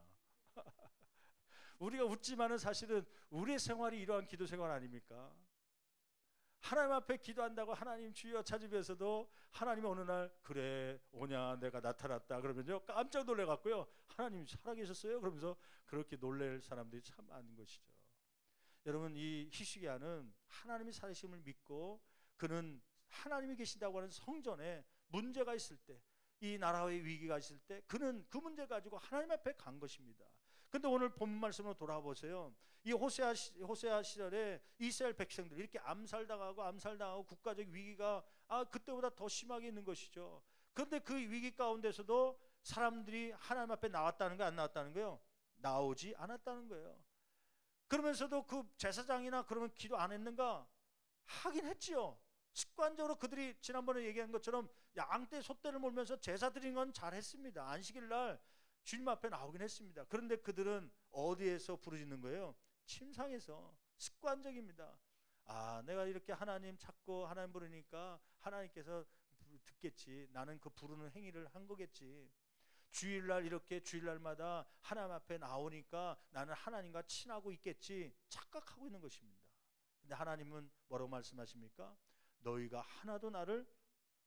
우리가 웃지만은 사실은 우리의 생활이 이러한 기도 생활 아닙니까? 하나님 앞에 기도한다고 하나님 주여 찾으면서도 하나님이 어느 날 그래 오냐 내가 나타났다 그러면요 깜짝 놀래갖고요, 하나님 살아계셨어요? 그러면서 그렇게 놀랄 사람들이 참 많은 것이죠. 여러분, 이 히스기야는 하나님이 살아계심을 믿고 그는 하나님이 계신다고 하는 성전에 문제가 있을 때, 이 나라의 위기가 있을 때 그는 그 문제 가지고 하나님 앞에 간 것입니다. 근데 오늘 본문 말씀으로 돌아보세요. 이 호세아 시절에 이스라엘 백성들이 이렇게 암살당하고 국가적 위기가 그때보다 더 심하게 있는 것이죠. 그런데 그 위기 가운데서도 사람들이 하나님 앞에 나왔다는 거 안 나왔다는 거예요? 나오지 않았다는 거예요. 그러면서도 그 제사장이나 그러면 기도 안 했는가? 하긴 했지요. 습관적으로 그들이 지난번에 얘기한 것처럼 양떼 소떼를 몰면서 제사 드린 건 잘했습니다. 안식일 날 주님 앞에 나오긴 했습니다. 그런데 그들은 어디에서 부르짖는 거예요? 침상에서. 습관적입니다. 내가 이렇게 하나님 찾고 하나님 부르니까 하나님께서 듣겠지. 나는 그 부르는 행위를 한 거겠지. 주일날 이렇게 주일날마다 하나님 앞에 나오니까 나는 하나님과 친하고 있겠지 착각하고 있는 것입니다. 근데 하나님은 뭐라고 말씀하십니까? 너희가 하나도 나를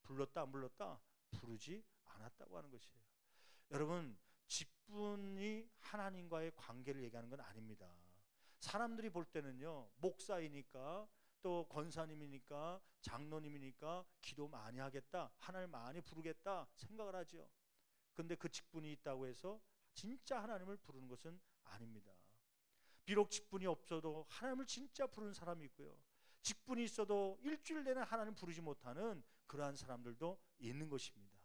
불렀다 안 불렀다? 부르지 않았다고 하는 것이에요. 여러분, 직분이 하나님과의 관계를 얘기하는 건 아닙니다. 사람들이 볼 때는요, 목사이니까 또 권사님이니까 장로님이니까 기도 많이 하겠다, 하나님 많이 부르겠다 생각을 하죠. 근데 그 직분이 있다고 해서 진짜 하나님을 부르는 것은 아닙니다. 비록 직분이 없어도 하나님을 진짜 부르는 사람이 있고요, 직분이 있어도 일주일 내내 하나님 부르지 못하는 그러한 사람들도 있는 것입니다.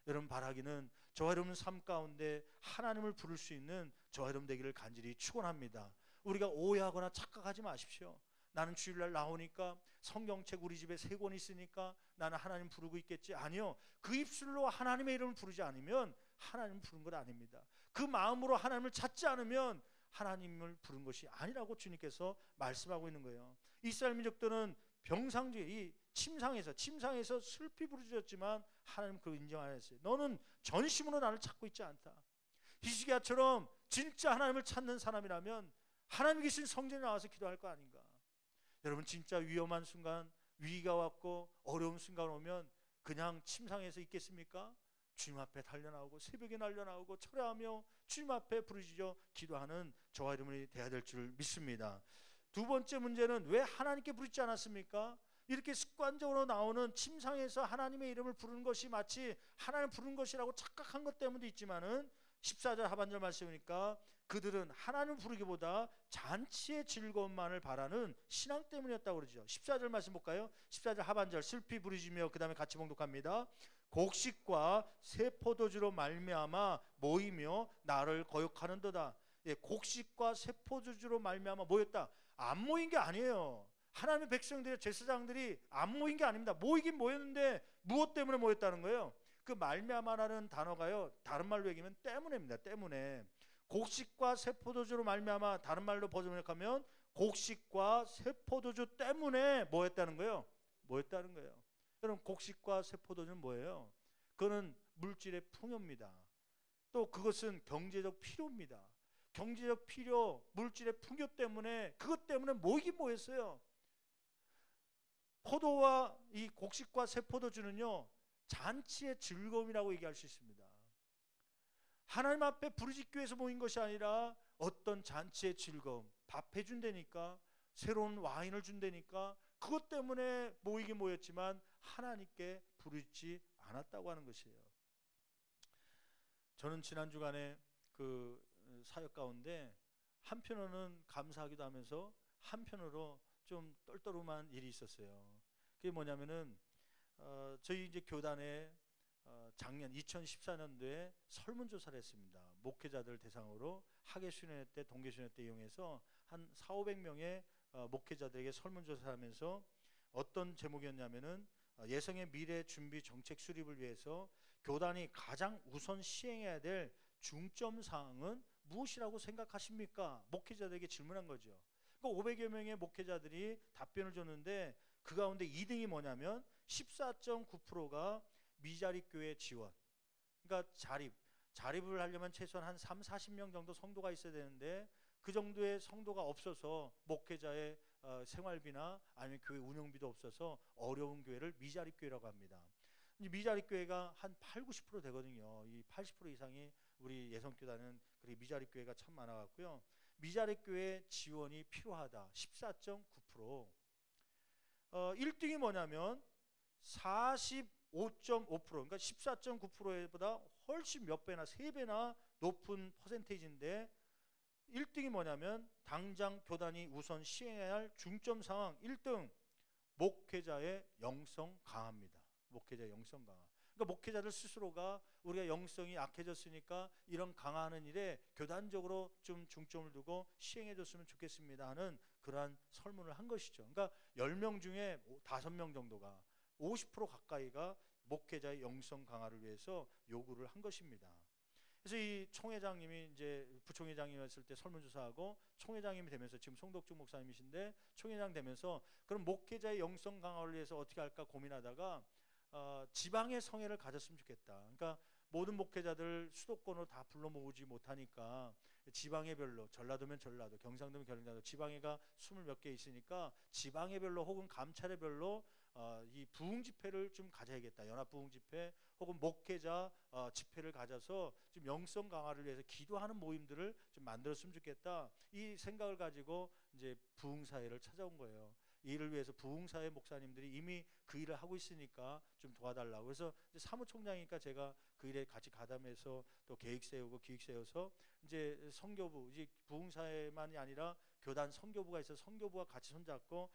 여러분, 바라기는 저와 여러분 삶 가운데 하나님을 부를 수 있는 저와 여러분 되기를 간절히 축원합니다. 우리가 오해하거나 착각하지 마십시오. 나는 주일날 나오니까 성경책 우리 집에 3권 있으니까 나는 하나님 부르고 있겠지. 아니요. 그 입술로 하나님의 이름을 부르지 않으면 하나님을 부른 것 아닙니다. 그 마음으로 하나님을 찾지 않으면 하나님을 부른 것이 아니라고 주님께서 말씀하고 있는 거예요. 이스라엘 민족들은 병상주의, 이 침상에서 슬피 부르짖었지만 하나님 그걸 인정 안 했어요. 너는 전심으로 나를 찾고 있지 않다. 히스기야처럼 진짜 하나님을 찾는 사람이라면 하나님 계신 성전에 나와서 기도할 거 아닌가. 여러분, 진짜 위험한 순간, 위기가 왔고 어려운 순간 오면 그냥 침상에서 있겠습니까? 주님 앞에 달려나오고 새벽에 달려나오고 철회하며 주님 앞에 부르짖어 기도하는 저와 여러분이 되어야 될 줄 믿습니다. 두 번째 문제는 왜 하나님께 부르지 않았습니까? 이렇게 습관적으로 나오는 침상에서 하나님의 이름을 부르는 것이 마치 하나님을 부르는 것이라고 착각한 것 때문도 있지만은 14절 하반절 말씀이니까 그들은 하나님을 부르기보다 잔치의 즐거움만을 바라는 신앙 때문이었다고 그러죠. 14절 말씀 볼까요? 14절 하반절 슬피 부르짖으며 그 다음에 같이 봉독합니다. 곡식과 새 포도주로 말미암아 모이며 나를 거역하는도다. 예, 곡식과 새 포도주로 말미암아 모였다. 안 모인 게 아니에요. 하나님의 백성들의 제사장들이 안 모인 게 아닙니다. 모이긴 모였는데 무엇 때문에 모였다는 거예요? 그 말미암아라는 단어가요, 다른 말로 얘기하면 때문에입니다. 때문에. 곡식과 새 포도주로 말미암아, 다른 말로 번역하면 곡식과 새 포도주 때문에 뭐였다는 거예요? 뭐였다는 거예요. 여러분, 곡식과 새 포도주는 뭐예요? 그거는 물질의 풍요입니다. 또 그것은 경제적 필요입니다. 경제적 필요, 물질의 풍요 때문에, 그것 때문에 모이긴 모였어요. 포도와 이 곡식과 새 포도주는요, 잔치의 즐거움이라고 얘기할 수 있습니다. 하나님 앞에 부르짖기 위해서 모인 것이 아니라 어떤 잔치의 즐거움, 밥 해준다니까, 새로운 와인을 준다니까, 그것 때문에 모이긴 모였지만 하나님께 부르짖지 않았다고 하는 것이에요. 저는 지난 주간에 그 사역 가운데 한편으로는 감사하기도 하면서 한편으로 좀 떨떠름한 일이 있었어요. 그게 뭐냐면은 저희 이제 교단에 작년 2014년도에 설문조사를 했습니다. 목회자들 대상으로 학예수련회 때, 동계수련회 때 이용해서 한 400~500명의 목회자들에게 설문조사를 하면서 어떤 제목이었냐면은 예성의 미래 준비 정책 수립을 위해서 교단이 가장 우선 시행해야 될 중점 사항은 무엇이라고 생각하십니까? 목회자들에게 질문한 거죠. 그러니까 500여 명의 목회자들이 답변을 줬는데 그 가운데 2등이 뭐냐면 14.9%가 미자립 교회 지원. 그러니까 자립을 하려면 최소한 한 30~40명 정도 성도가 있어야 되는데 그 정도의 성도가 없어서 목회자의 생활비나 아니면 교회 운영비도 없어서 어려운 교회를 미자립 교회라고 합니다. 미자립 교회가 한 80~90% 되거든요. 이 80% 이상이 우리 예성교단은 그렇게 미자립 교회가 참 많아갖고요. 미자립 교회 지원이 필요하다. 14.9%. 1등이 뭐냐면 45.5%, 그러니까 14.9%보다 훨씬 몇 배나, 3배나 높은 퍼센테이지인데 1등이 뭐냐면 당장 교단이 우선 시행해야 할 중점 상황 1등, 목회자의 영성 강화입니다. 목회자의 영성 강화. 그러니까 목회자들 스스로가 우리가 영성이 약해졌으니까 이런 강화하는 일에 교단적으로 좀 중점을 두고 시행해 줬으면 좋겠습니다 하는 그러한 설문을 한 것이죠. 그러니까 10명 중에 5명 정도가, 50% 가까이가 목회자의 영성 강화를 위해서 요구를 한 것입니다. 그래서 이 총회장님이 이제 부총회장이었을 때 설문조사하고 총회장님이 되면서 지금 송덕중 목사님이신데 총회장 되면서 그럼 목회자의 영성 강화를 위해서 어떻게 할까 고민하다가 지방의 성회를 가졌으면 좋겠다. 그러니까 모든 목회자들 수도권으로 다 불러 모으지 못하니까 지방의별로, 전라도면 전라도, 경상도면 경상도, 지방회가 20몇 개 있으니까 지방회별로 혹은 감찰회별로 이 부흥 집회를 좀 가져야겠다. 연합 부흥 집회 혹은 목회자 집회를 가져서 좀 영성 강화를 위해서 기도하는 모임들을 좀 만들었으면 좋겠다. 이 생각을 가지고 이제 부흥 사회를 찾아온 거예요. 이 일을 위해서 부흥사회 목사님들이 이미 그 일을 하고 있으니까 좀 도와달라고. 그래서 이제 사무총장이니까 제가 그 일에 같이 가담해서 또 계획 세우고 기획 세워서 이제 선교부, 이제 부흥사회만이 아니라 교단 선교부가 있어서 선교부와 같이 손잡고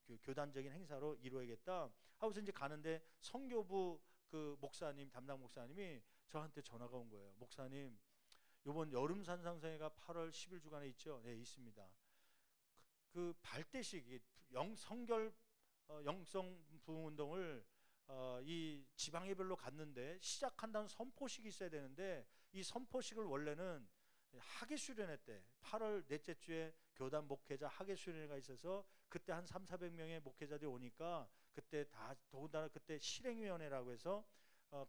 그 교단적인 행사로 이루어야겠다 하고서 이제 가는데 선교부 그 목사님, 담당 목사님이 저한테 전화가 온 거예요. 목사님, 이번 여름 산상성회가 8월 10일 주간에 있죠? 네, 있습니다. 그 발대식 성결 영성 부흥 운동을 이 지방예별로 갔는데 시작한다는 선포식이 있어야 되는데 이 선포식을 원래는 학예 수련회 때 8월 넷째 주에 교단 목회자 학예 수련회가 있어서 그때 한 300~400명의 목회자들이 오니까 그때 다 더군다나 그때 실행위원회라고 해서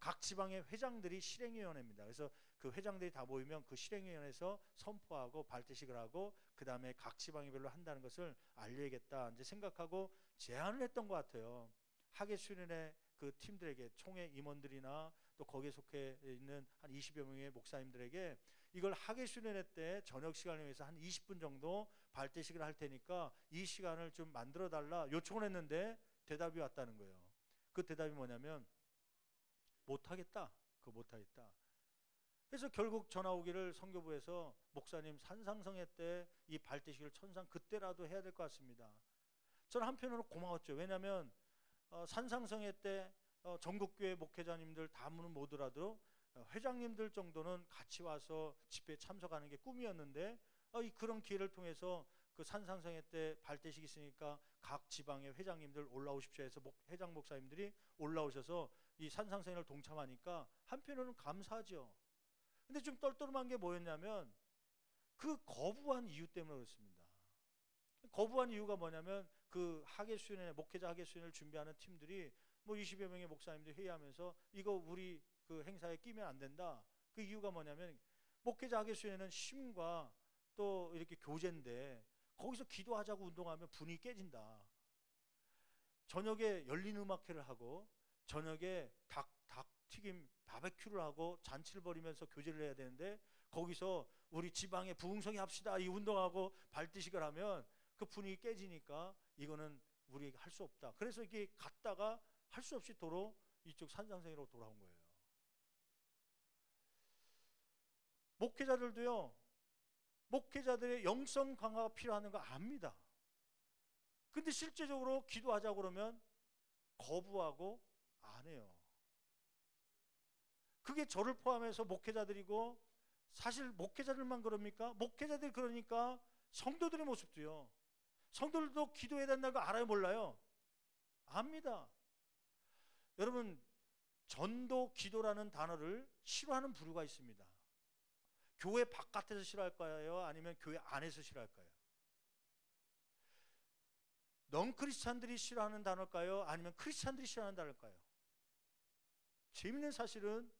각 지방의 회장들이 실행위원회입니다. 그래서 그 회장들이 다 모이면 그 실행위원회에서 선포하고 발대식을 하고 그 다음에 각 지방별로 한다는 것을 알려야겠다 이제 생각하고 제안을 했던 것 같아요. 학예 수련회 그 팀들에게 총회 임원들이나 또 거기에 속해 있는 한 20여 명의 목사님들에게 이걸 학예 수련회 때 저녁 시간을 위해서 한 20분 정도 발대식을 할 테니까 이 시간을 좀 만들어 달라 요청을 했는데 대답이 왔다는 거예요. 그 대답이 뭐냐면 못하겠다. 그거 못하겠다. 그래서 결국 전화 오기를 선교부에서 목사님 산상성회 때 이 발대식을 천상 그때라도 해야 될 것 같습니다. 저는 한편으로 고마웠죠. 왜냐하면 산상성회 때 전국교회 목회자님들 다문은 못오더라도 회장님들 정도는 같이 와서 집회에 참석하는 게 꿈이었는데 그런 기회를 통해서 그 산상성회 때 발대식이 있으니까 각 지방의 회장님들 올라오십시오 해서 회장 목사님들이 올라오셔서 이 산상성회를 동참하니까 한편으로는 감사하죠. 근데 좀 떨떠름한 게 뭐였냐면 그 거부한 이유 때문에 그렇습니다. 거부한 이유가 뭐냐면 그 학예수련회 목회자 학예수련회를 준비하는 팀들이 뭐 20여 명의 목사님들이 회의하면서 이거 우리 그 행사에 끼면 안 된다. 그 이유가 뭐냐면 목회자 학예수련회는 쉼과 또 이렇게 교제인데 거기서 기도하자고 운동하면 분위기 깨진다. 저녁에 열린 음악회를 하고 저녁에 닭튀김 바베큐를 하고 잔치를 벌이면서 교제를 해야 되는데 거기서 우리 지방에 부흥성이 합시다 이 운동하고 발대식을 하면 그 분위기 깨지니까 이거는 우리 할 수 없다. 그래서 이게 갔다가 할 수 없이 도로 이쪽 산상성회로 돌아온 거예요. 목회자들도요. 목회자들의 영성 강화가 필요한 거 압니다. 근데 실제적으로 기도하자고 그러면 거부하고 안 해요. 그게 저를 포함해서 목회자들이고 사실 목회자들만 그럽니까? 목회자들이 그러니까 성도들의 모습도요. 성도들도 기도해야 된다는 거 알아요 몰라요? 압니다. 여러분 전도 기도라는 단어를 싫어하는 부류가 있습니다. 교회 바깥에서 싫어할까요? 아니면 교회 안에서 싫어할까요? 넌 크리스찬들이 싫어하는 단어일까요? 아니면 크리스찬들이 싫어하는 단어일까요? 재밌는 사실은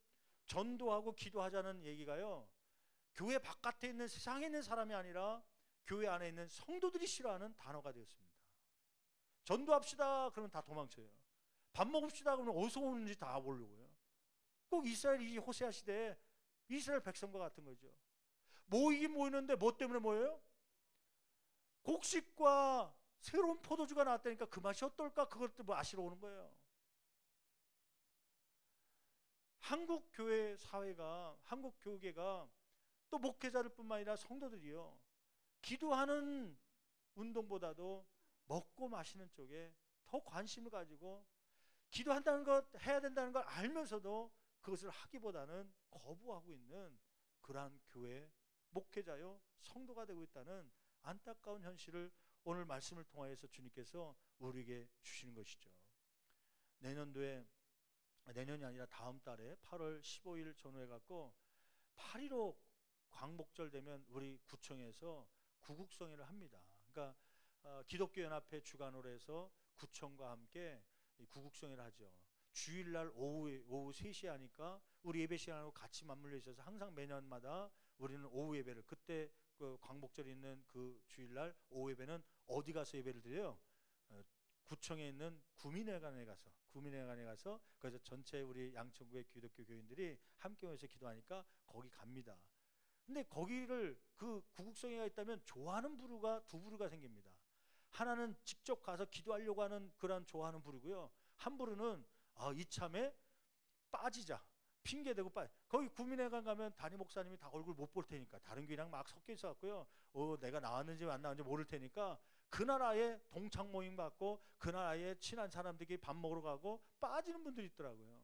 전도하고 기도하자는 얘기가요. 교회 바깥에 있는 세상에 있는 사람이 아니라 교회 안에 있는 성도들이 싫어하는 단어가 되었습니다. 전도합시다 그러면 다 도망쳐요. 밥 먹읍시다 그러면 어디서 오는지 다 모르고요. 꼭 이스라엘이 호세아 시대에 이스라엘 백성과 같은 거죠. 모이긴 모이는데 뭐 때문에 모여요? 곡식과 새로운 포도주가 나왔다니까 그 맛이 어떨까 그것도 마시러 오는 거예요. 한국 교회 사회가 한국 교계가 또 목회자들 뿐만 아니라 성도들이요. 기도하는 운동보다도 먹고 마시는 쪽에 더 관심을 가지고 기도한다는 것 해야 된다는 걸 알면서도 그것을 하기보다는 거부하고 있는 그러한 교회 목회자요 성도가 되고 있다는 안타까운 현실을 오늘 말씀을 통하여서 주님께서 우리에게 주시는 것이죠. 내년이 아니라 다음 달에 8월 15일 전후해 갖고 8.15 광복절 되면 우리 구청에서 구국성회를 합니다. 그러니까 기독교연합회 주관으로 해서 구청과 함께 구국성회를 하죠. 주일날 오후 3시에 하니까 우리 예배 시간하고 같이 맞물려 있어서 항상 매년마다 우리는 오후 예배를 그때 그 광복절이 있는 그 주일날 오후 예배는 어디 가서 예배를 드려요? 구청에 있는 구민회관에 가서 그래서 전체 우리 양천구의 기독교 교인들이 함께 모여서 기도하니까 거기 갑니다. 근데 거기를 그 구국성회가 있다면 좋아하는 부류가 두 부류가 생깁니다. 하나는 직접 가서 기도하려고 하는 그런 좋아하는 부류고요. 한 부류는 이참에 빠지자. 핑계대고 거기 구민회관 가면 담임 목사님이 다 얼굴 못 볼 테니까 다른 교회랑 막 섞여 있어 갖고요. 내가 나왔는지 안 나왔는지 모를 테니까 그날 아예 동창 모임 받고 그날 아예 친한 사람들끼리 밥 먹으러 가고 빠지는 분들이 있더라고요.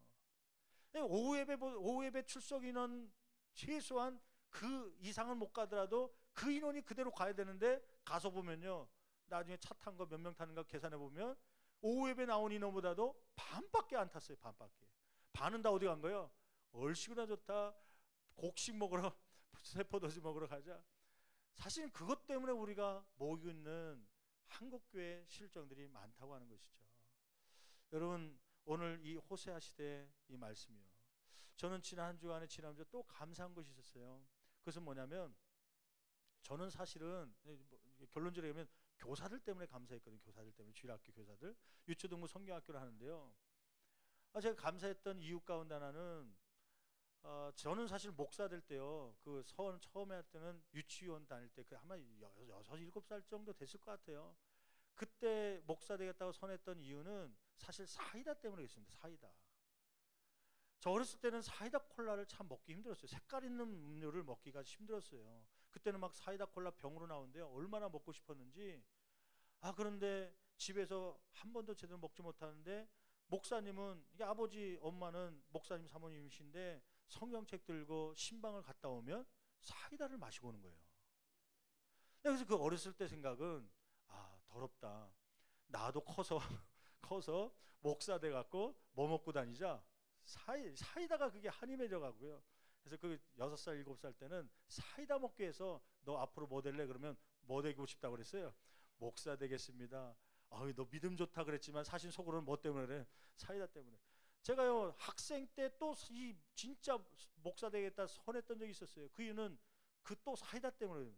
오후 예배 출석 인원 최소한 그 이상은 못 가더라도 그 인원이 그대로 가야 되는데 가서 보면요. 나중에 차 탄 거 몇 명 타는 거 계산해 보면 오후 예배 나온 인원보다도 반밖에 안 탔어요. 반밖에. 반은 다 어디 간 거예요? 얼씨구나 좋다. 곡식 먹으러, 세포도시 먹으러 가자. 사실 그것 때문에 우리가 못 있는 한국교회 실정들이 많다고 하는 것이죠. 여러분, 오늘 이 호세아 시대의 이 말씀이요, 저는 지난 한 주간에 지나면서 또 감사한 것이 있었어요. 그것은 뭐냐면, 저는 사실은 결론적으로 얘기하면 교사들 때문에 감사했거든요. 교사들 때문에, 주일학교 교사들, 유초등부 성경학교를 하는데요, 제가 감사했던 이유 가운데 하나는, 저는 사실 목사 될 때요, 그 처음에 할 때는 유치원 다닐 때 그 아마 6, 7살 정도 됐을 것 같아요. 그때 목사 되겠다고 선했던 이유는 사실 사이다 때문에 그랬습니다. 사이다. 저 어렸을 때는 사이다 콜라를 참 먹기 힘들었어요. 색깔 있는 음료를 먹기가 힘들었어요. 그때는 막 사이다 콜라 병으로 나오는데요, 얼마나 먹고 싶었는지. 그런데 집에서 한 번도 제대로 먹지 못하는데, 목사님은, 이게 아버지 엄마는 목사님 사모님이신데 성경책 들고 신방을 갔다 오면 사이다를 마시고 오는 거예요. 그래서 그 어렸을 때 생각은, 더럽다. 나도 커서 커서 목사 돼 갖고 뭐 먹고 다니자. 사이다가 그게 한이 맺어 가고요. 그래서 그 6살 7살 때는 사이다 먹기 위해서 너 앞으로 뭐 될래? 그러면 뭐 되고 싶다고 그랬어요. 목사 되겠습니다. 너 믿음 좋다 그랬지만 사실 속으로는 뭐 때문에 그래? 사이다 때문에. 제가요, 학생 때 또 이 진짜 목사 되겠다 선했던 적이 있었어요. 그 이유는 그 또 사이다 때문에.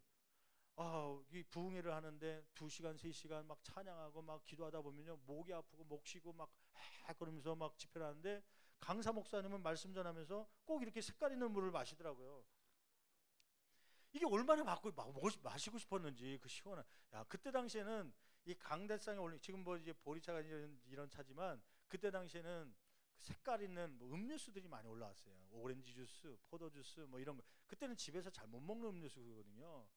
이 부흥회를 하는데 2시간 3시간 막 찬양하고 막 기도하다 보면요, 목이 아프고 목 쉬고 막 그러면서 막 집회를 하는데, 강사 목사님은 말씀 전하면서 꼭 이렇게 색깔 있는 물을 마시더라고요. 이게 얼마나 마시고 싶었는지, 그 시원한. 그때 당시에는 이 강대상에 올린, 지금 뭐 이제 보리차가 이런 차지만, 그때 당시에는 색깔 있는 뭐 음료수들이 많이 올라왔어요. 오렌지 주스, 포도 주스 뭐 이런 거. 그때는 집에서 잘 못 먹는 음료수거든요.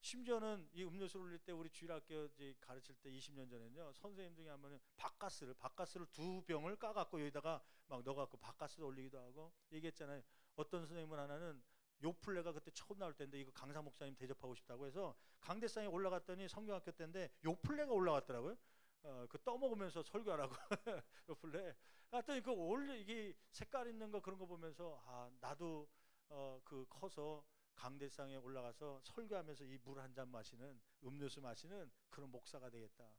심지어는 이 음료수를 올릴 때, 우리 주일학교 가르칠 때 20년 전에는요, 선생님 중에 한 번은 바카스를 2병을 까갖고 여기다가 막 넣어갖고 바카스도 올리기도 하고 얘기했잖아요. 어떤 선생님은 하나는 요플레가 그때 처음 나올 때인데, 이거 강사 목사님 대접하고 싶다고 해서 강대상에 올라갔더니, 성경학교 때인데 요플레가 올라왔더라고요. 그 떠먹으면서 설교하라고. 요플레. 하여튼 이게 색깔 있는 거 그런 거 보면서, 나도 그 커서 강대상에 올라가서 설교하면서 이 물 한 잔 마시는, 음료수 마시는 그런 목사가 되겠다.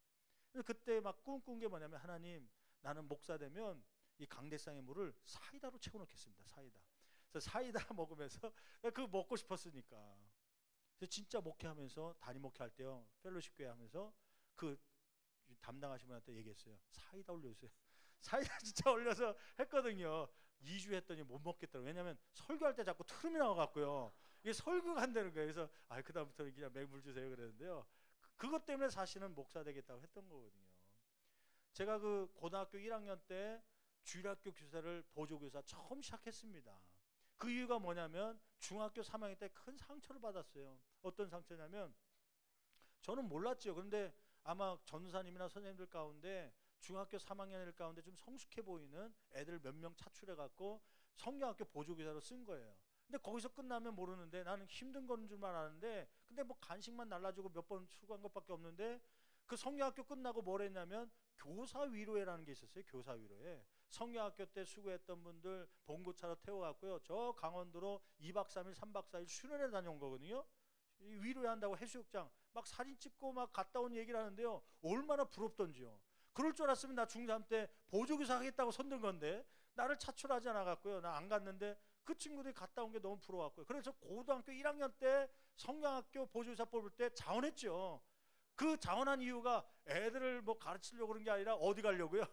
그때 막 꿈꾼 게 뭐냐면, 하나님, 나는 목사 되면 이 강대상의 물을 사이다로 채워놓겠습니다. 사이다. 그래서 사이다 먹으면서 그거 먹고 싶었으니까. 그래서 진짜 목회하면서, 담임 목회할 때요, 펠로십 교회 하면서 그 담당하신 분한테 얘기했어요. 사이다 올려주세요. 사이다 진짜 올려서 했거든요. 2주 했더니 못 먹겠더라고요. 왜냐면 설교할 때 자꾸 트름이 나와갖고요, 이게 설교가 안 되는 거예요. 그래서 그다음부터는 그냥 맹물 주세요 그랬는데요, 그것 때문에 사실은 목사 되겠다고 했던 거거든요. 제가 그 고등학교 1학년 때 주일학교 교사를 보조교사 처음 시작했습니다. 그 이유가 뭐냐면, 중학교 3학년 때 큰 상처를 받았어요. 어떤 상처냐면, 저는 몰랐죠. 그런데 아마 전사님이나 선생님들 가운데 중학교 3학년일 가운데 좀 성숙해 보이는 애들 몇 명 차출해갖고 성경학교 보조교사로 쓴 거예요. 근데 거기서 끝나면 모르는데, 나는 힘든 거는 줄만 아는데, 근데 뭐 간식만 날라주고 몇 번 수고한 것밖에 없는데, 그 성경학교 끝나고 뭘 했냐면 교사 위로회라는 게 있었어요. 교사 위로회. 성경학교 때 수고했던 분들 봉고차로 태워갖고요, 저 강원도로 2박 3일 3박 4일 수련회 다녀온 거거든요. 위로회 한다고 해수욕장 막 사진 찍고 막 갔다 온 얘기를 하는데요, 얼마나 부럽던지요. 그럴 줄 알았으면 나 중3 때 보조교사 하겠다고 손든 건데, 나를 차출하지 않아갖고요, 나 안 갔는데 그 친구들이 갔다 온 게 너무 부러웠고요. 그래서 고등학교 1학년 때 성경학교 보조교사 뽑을 때 자원했죠. 그 자원한 이유가 애들을 뭐 가르치려고 그런 게 아니라 어디 가려고요?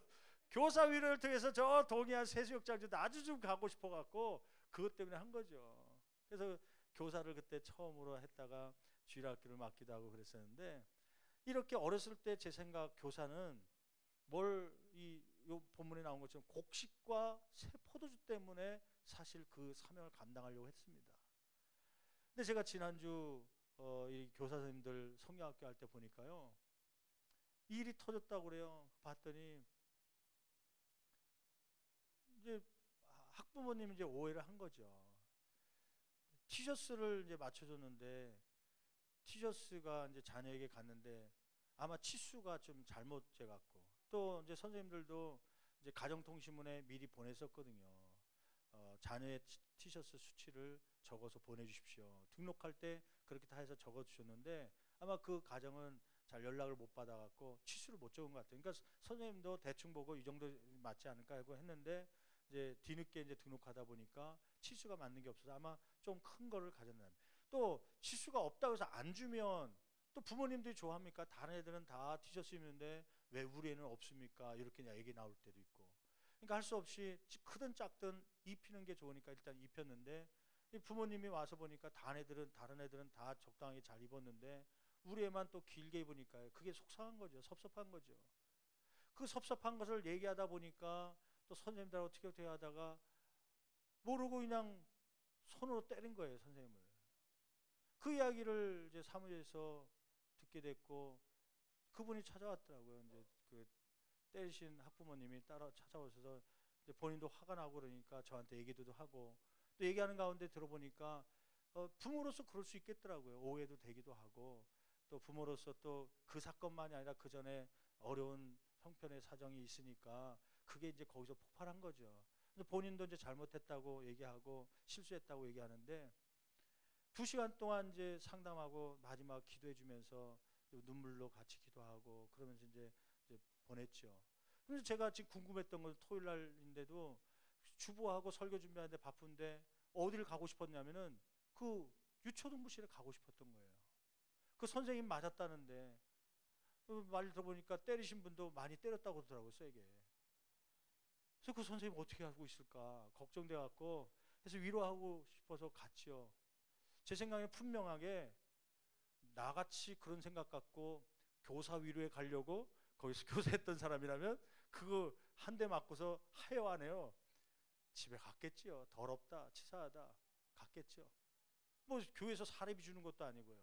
교사 위로를 통해서 저 동해안 해수욕장도 아주 좀 가고 싶어갖고 그것 때문에 한 거죠. 그래서 교사를 그때 처음으로 했다가 주일학교를 맡기도 하고 그랬었는데, 이렇게 어렸을 때 제 생각, 교사는 요 본문에 나온 것처럼 곡식과 새 포도주 때문에 사실 그 사명을 감당하려고 했습니다. 근데 제가 지난주 이 교사 선생님들 성경학교 할 때 보니까요, 일이 터졌다고 그래요. 봤더니 이제 학부모님이 이제 오해를 한 거죠. 티셔츠를 이제 맞춰줬는데, 티셔츠가 이제 자녀에게 갔는데 아마 치수가 좀 잘못돼 갖고, 또 이제 선생님들도 이제 가정통신문에 미리 보냈었거든요. 자녀의 티셔츠 수치를 적어서 보내주십시오. 등록할 때 그렇게 다 해서 적어주셨는데 아마 그 가정은 잘 연락을 못 받아갖고 치수를 못 적은 것 같아요. 그러니까 선생님도 대충 보고 이 정도 맞지 않을까 하고 했는데 이제 뒤늦게 이제 등록하다 보니까 치수가 맞는 게 없어서 아마 좀 큰 거를 가졌나. 또 치수가 없다고 해서 안 주면 또 부모님들이 좋아합니까? 다른 애들은 다 티셔츠 입는데 왜 우리 애는 없습니까? 이렇게 얘기 나올 때도 있고. 그러니까 할 수 없이 크든 작든 입히는 게 좋으니까 일단 입혔는데 부모님이 와서 보니까 다른 애들은 다 적당하게 잘 입었는데 우리 애만 또 길게 입으니까 그게 속상한 거죠. 섭섭한 거죠. 그 섭섭한 것을 얘기하다 보니까 또 선생님들하고 어떻게 하다가 모르고 그냥 손으로 때린 거예요, 선생님을. 그 이야기를 이제 사무실에서 듣게 됐고 그분이 찾아왔더라고요. 이제 그 때리신 학부모님이 따라 찾아오셔서 이제 본인도 화가 나고 그러니까 저한테 얘기도 하고 또 얘기하는 가운데 들어보니까 부모로서 그럴 수 있겠더라고요. 오해도 되기도 하고 또 부모로서 또 그 사건만이 아니라 그 전에 어려운 형편의 사정이 있으니까 그게 이제 거기서 폭발한 거죠. 그래서 본인도 이제 잘못했다고 얘기하고 실수했다고 얘기하는데 2시간 동안 이제 상담하고 마지막 기도해 주면서 눈물로 같이 기도하고 그러면서 이제 보냈죠. 그래서 제가 지금 궁금했던 건 토요일 날인데도 주부하고 설교 준비하는데 바쁜데 어디를 가고 싶었냐면은 그 유초등부실에 가고 싶었던 거예요. 그 선생님 맞았다는데 말 들어보니까 때리신 분도 많이 때렸다고 그러더라고요, 세게. 그래서 그 선생님 어떻게 하고 있을까 걱정돼 갖고 그래서 위로하고 싶어서 갔죠. 제 생각에 분명하게 나같이 그런 생각 갖고 교사 위로에 가려고 거기서 교사했던 사람이라면 그거 한 대 맞고서 하여하네요. 집에 갔겠지요. 더럽다, 치사하다, 갔겠죠. 뭐 교회에서 사례비 주는 것도 아니고요.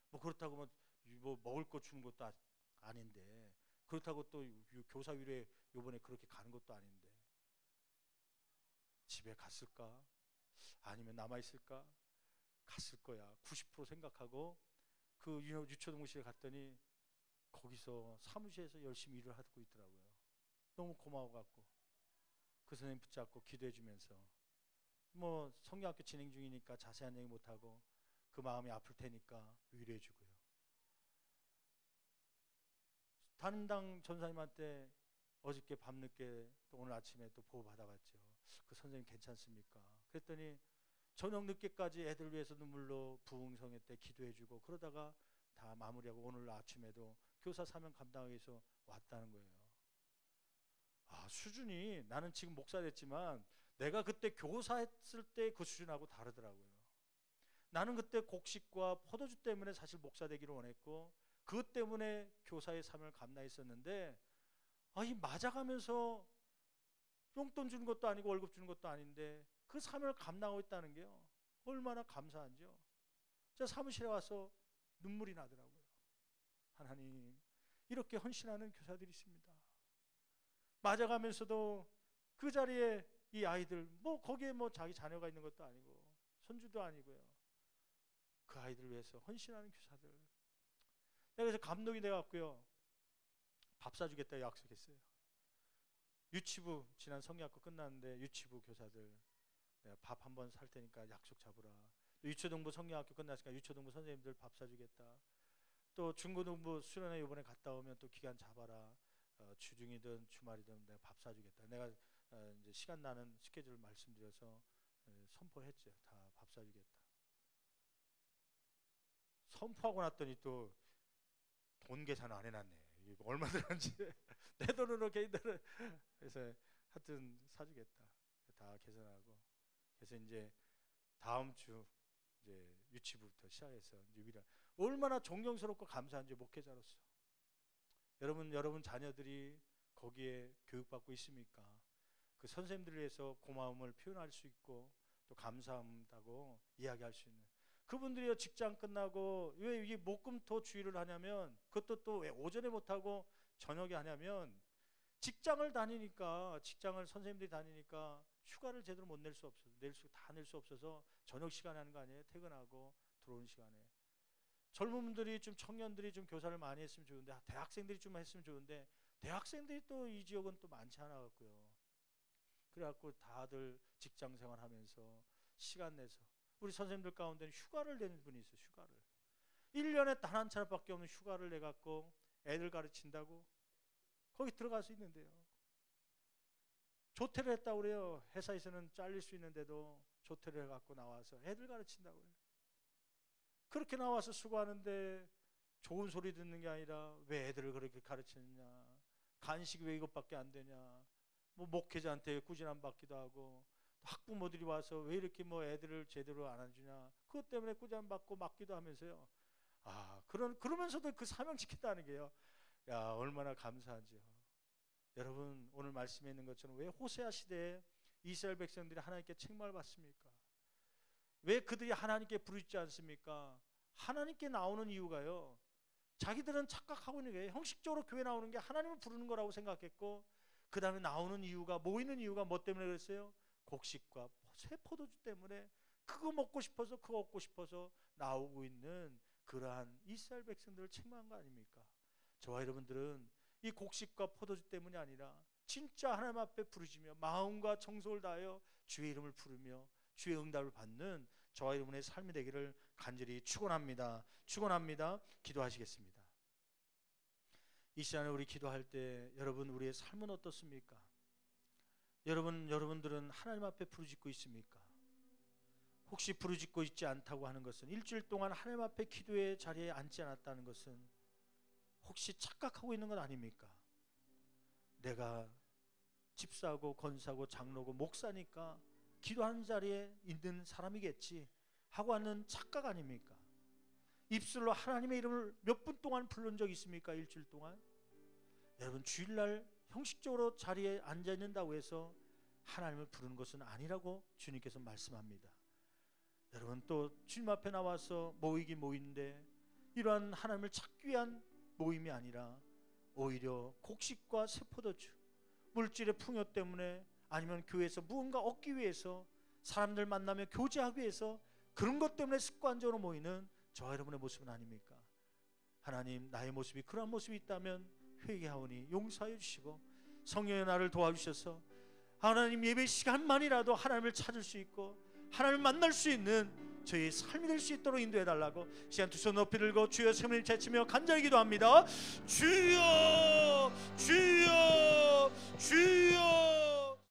뭐 그렇다고 뭐 먹을 거 주는 것도 아닌데 그렇다고 또 교사 위로에 요번에 그렇게 가는 것도 아닌데 집에 갔을까? 아니면 남아있을까? 갔을 거야. 90% 생각하고 그 유초등부실에 갔더니 거기서 사무실에서 열심히 일을 하고 있더라고요. 너무 고마워갖고 그 선생님 붙잡고 기도해 주면서 뭐 성경학교 진행 중이니까 자세한 얘기 못하고 그 마음이 아플 테니까 위로해 주고요. 담당 전사님한테 어저께 밤늦게 또 오늘 아침에 또 보고 받아봤죠. 그 선생님 괜찮습니까? 그랬더니 저녁 늦게까지 애들 위해서 눈물로 부흥성회 때 기도해주고 그러다가 다 마무리하고 오늘 아침에도 교사 사명 감당하기 위해서 왔다는 거예요. 아, 수준이 나는 지금 목사 됐지만 내가 그때 교사했을 때 그 수준하고 다르더라고요. 나는 그때 곡식과 포도주 때문에 사실 목사 되기를 원했고 그것 때문에 교사의 삶을 감당했었는데 이 맞아가면서 용돈 주는 것도 아니고 월급 주는 것도 아닌데 그 삶을 감당하고 있다는 게요. 얼마나 감사한지요. 제가 사무실에 와서 눈물이 나더라고요. 하나님, 이렇게 헌신하는 교사들이 있습니다. 맞아가면서도 그 자리에 이 아이들, 뭐 거기에 뭐 자기 자녀가 있는 것도 아니고 손주도 아니고요. 그 아이들 위해서 헌신하는 교사들. 내가 그래서 감동이 돼갖고요. 밥 사주겠다 약속했어요. 유치부 지난 성리학교 끝났는데 유치부 교사들 내가 밥 한 번 살 테니까 약속 잡으라. 유초등부 성리학교 끝났으니까 유초등부 선생님들 밥 사주겠다. 또 중고등부 수련회 이번에 갔다 오면 또 기간 잡아라. 주중이든 주말이든 내가 밥 사주겠다. 내가 이제 시간 나는 스케줄 말씀드려서 선포했죠. 다 밥 사주겠다. 선포하고 났더니 또 돈 계산 안 해놨네. 얼마 들었는지 내 돈으로 개인들은 그래서 하여튼 사주겠다. 다 계산하고 그래서 이제 다음 주 이제 유치부부터 시작해서 이제 위라 얼마나 존경스럽고 감사한지 목회자로서 여러분 자녀들이 거기에 교육받고 있습니까? 그 선생님들을 위해서 고마움을 표현할 수 있고 또 감사한다고 이야기할 수 있는 그분들이 직장 끝나고 왜 이 목금토 주의를 하냐면 그것도 또 왜 오전에 못하고 저녁에 하냐면 직장을 선생님들이 다니니까 휴가를 제대로 못 낼 수 없어서 낼 수 없어서 저녁 시간에 하는 거 아니에요? 퇴근하고 들어오는 시간에 젊은 분들이 좀 청년들이 좀 교사를 많이 했으면 좋은데 대학생들이 좀 했으면 좋은데 대학생들이 또 이 지역은 또 많지 않아 갖고요. 그래갖고 다들 직장 생활하면서 시간 내서, 우리 선생님들 가운데는 휴가를 내는 분이 있어요. 휴가를 1년에 단 한 차례밖에 없는 휴가를 내갖고 애들 가르친다고 거기 들어가서 있는데요. 조퇴를 했다고 그래요. 회사에서는 잘릴 수 있는데도 조퇴를 해갖고 나와서 애들 가르친다고 해요. 그렇게 나와서 수고하는데 좋은 소리 듣는 게 아니라 왜 애들을 그렇게 가르치느냐, 간식이 왜 이것밖에 안 되냐, 뭐 목회자한테 꾸준함 받기도 하고, 학부모들이 와서 왜 이렇게 뭐 애들을 제대로 안 해주냐, 그것 때문에 꾸준함 받고 맡기도 하면서요. 그러면서도 그 사명 지킨다는 게요, 야, 얼마나 감사하죠. 여러분, 오늘 말씀에 있는 것처럼 왜 호세아 시대에 이스라엘 백성들이 하나님께 책망을 받습니까? 왜 그들이 하나님께 부르짖지 않습니까? 하나님께 나오는 이유가요, 자기들은 착각하고 있는 게, 형식적으로 교회 나오는 게 하나님을 부르는 거라고 생각했고, 그 다음에 나오는 이유가, 모이는 이유가 뭐 때문에 그랬어요? 곡식과 새 포도주 때문에, 그거 먹고 싶어서, 그거 얻고 싶어서 나오고 있는 그러한 이스라엘 백성들을 책망한 거 아닙니까? 저와 여러분들은 이 곡식과 포도주 때문이 아니라 진짜 하나님 앞에 부르짖으며 마음과 정성을 다하여 주의 이름을 부르며 주의 응답을 받는 저와 여러분의 삶이 되기를 간절히 축원합니다. 축원합니다. 기도하시겠습니다. 이 시간에 우리 기도할 때 여러분, 우리의 삶은 어떻습니까? 여러분들은 하나님 앞에 부르짖고 있습니까? 혹시 부르짖고 있지 않다고 하는 것은, 일주일 동안 하나님 앞에 기도의 자리에 앉지 않았다는 것은 혹시 착각하고 있는 것 아닙니까? 내가 집사고 권사고 장로고 목사니까 기도하는 자리에 있는 사람이겠지 하고 하는 착각 아닙니까? 입술로 하나님의 이름을 몇 분 동안 부른 적 있습니까? 일주일 동안? 여러분, 주일날 형식적으로 자리에 앉아 있는다고 해서 하나님을 부르는 것은 아니라고 주님께서 말씀합니다. 여러분, 또 주님 앞에 나와서 모이는데 이러한 하나님을 찾기 위한 모임이 아니라 오히려 곡식과 새포도주, 물질의 풍요 때문에, 아니면 교회에서 무언가 얻기 위해서, 사람들 만나며 교제하기 위해서, 그런 것 때문에 습관적으로 모이는 저와 여러분의 모습은 아닙니까? 하나님, 나의 모습이 그러한 모습이 있다면 회개하오니 용서하여 주시고, 성령의 나를 도와주셔서 하나님 예배 시간만이라도 하나님을 찾을 수 있고 하나님을 만날 수 있는 저희 삶이 될 수 있도록 인도해 달라고 시간 두 손 높이 들고 주여 세문을 제치며 간절히 기도합니다. 주여, 주여, 주여.